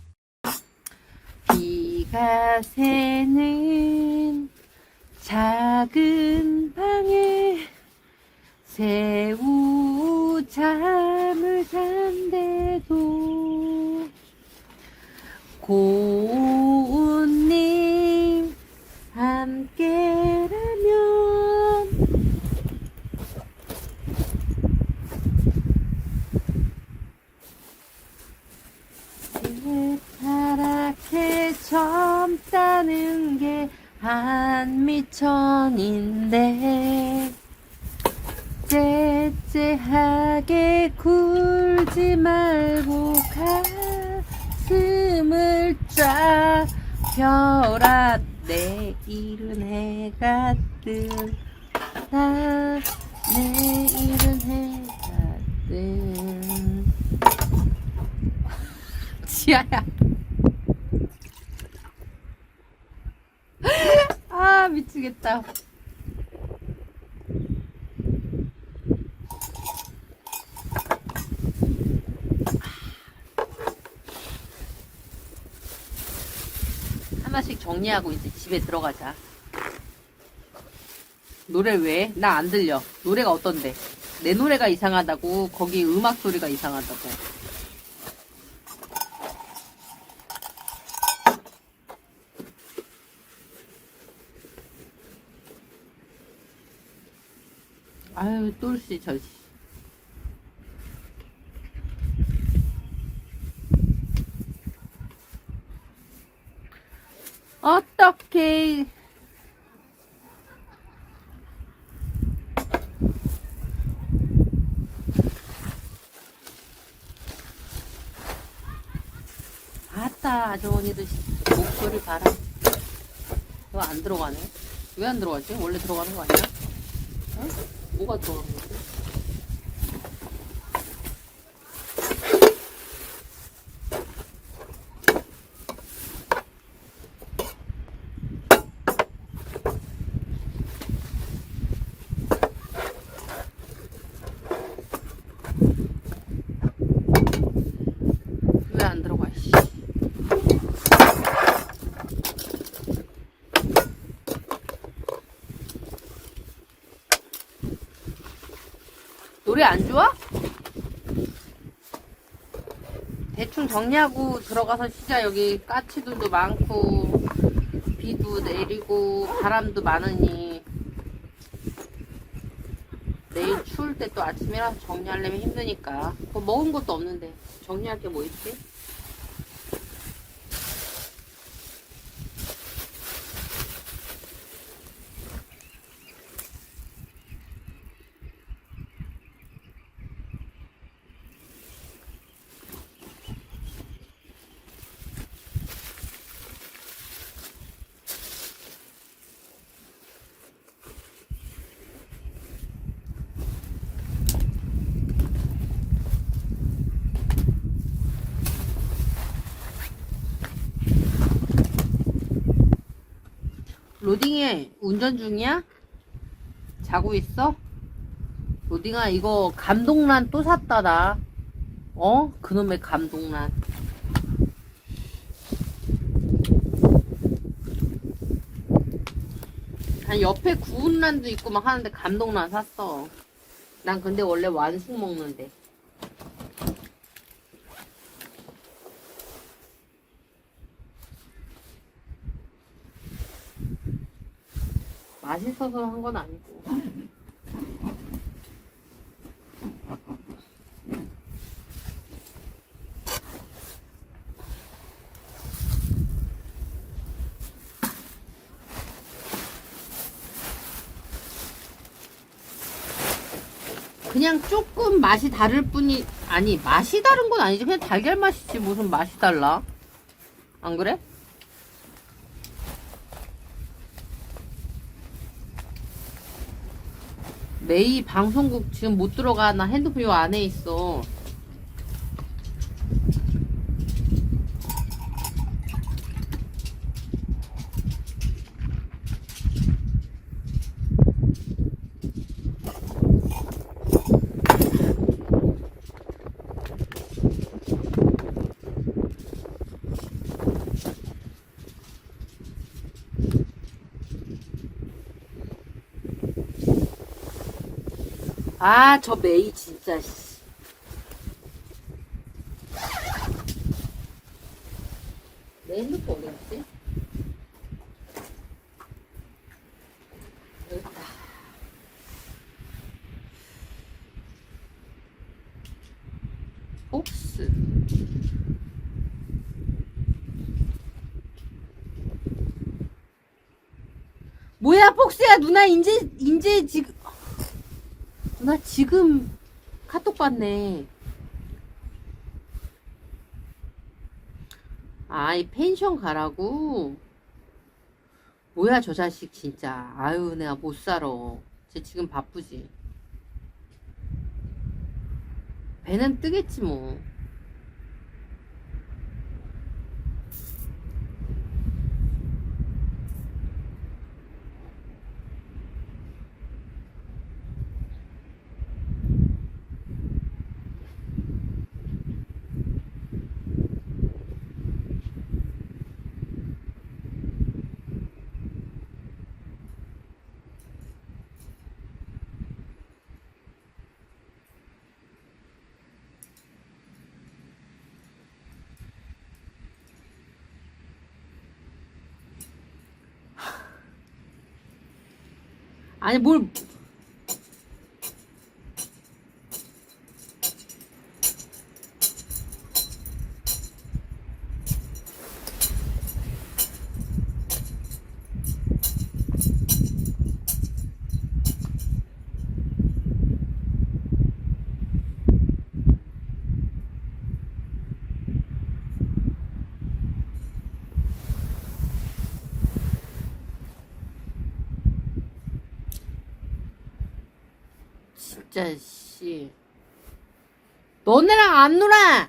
비가 새는 작은 방에 새우 잠을 잔대도 고운님 함께라면 새파랗게 젊다는 게 한미천인데 애째하게 굴지 말고 가슴을 쫙 펴라. 내일은 해가 뜬다. 내일은 해가 뜬. 지아야. 아 미치겠다. 하나씩 정리하고 이제 집에 들어가자. 노래 왜? 나 안 들려. 노래가 어떤데? 내 노래가 이상하다고. 거기 음악 소리가 이상하다고. 아유 똘씨 저씨. 어떡해. 아따 아주머니도 목소리 봐라. 너 안 들어가네. 왜 안 들어가지? 원래 들어가는 거 아니야? 어? 뭐가 들어가는 거지? 왜 안 들어가, 씨. 노래 안 좋아? 대충 정리하고 들어가서 쉬자. 여기 까치들도 많고 비도 내리고 바람도 많으니 내일 추울 때 또 아침이라서 정리하려면 힘드니까. 뭐 먹은 것도 없는데 정리할 게 뭐 있지? 로딩해. 운전 중이야? 자고 있어? 로딩아 이거 감동란 또 샀다 나. 어? 그놈의 감동란. 한 옆에 구운 란도 있고 막 하는데 감동란 샀어. 난 근데 원래 완숙 먹는데. 맛있어서 한 건 아니고. 그냥 조금 맛이 다를 뿐이. 아니 맛이 다른 건 아니지. 그냥 달걀 맛이지 무슨 맛이 달라. 안 그래? 메이 방송국 지금 못 들어가. 나 핸드폰 요 안에 있어. 아, 저 메이 진짜 씨. 내 핸드폰 어디 갔지? 여기 있다. 복스. 뭐야, 폭스야, 누나, 인제 지금. 나 지금 카톡 봤네. 아이, 펜션 가라고? 뭐야, 저 자식, 진짜. 아유, 내가 못 살아. 쟤 지금 바쁘지. 배는 뜨겠지, 뭐. 아니, 뭘. 진짜, 씨. 너네랑 안 놀아!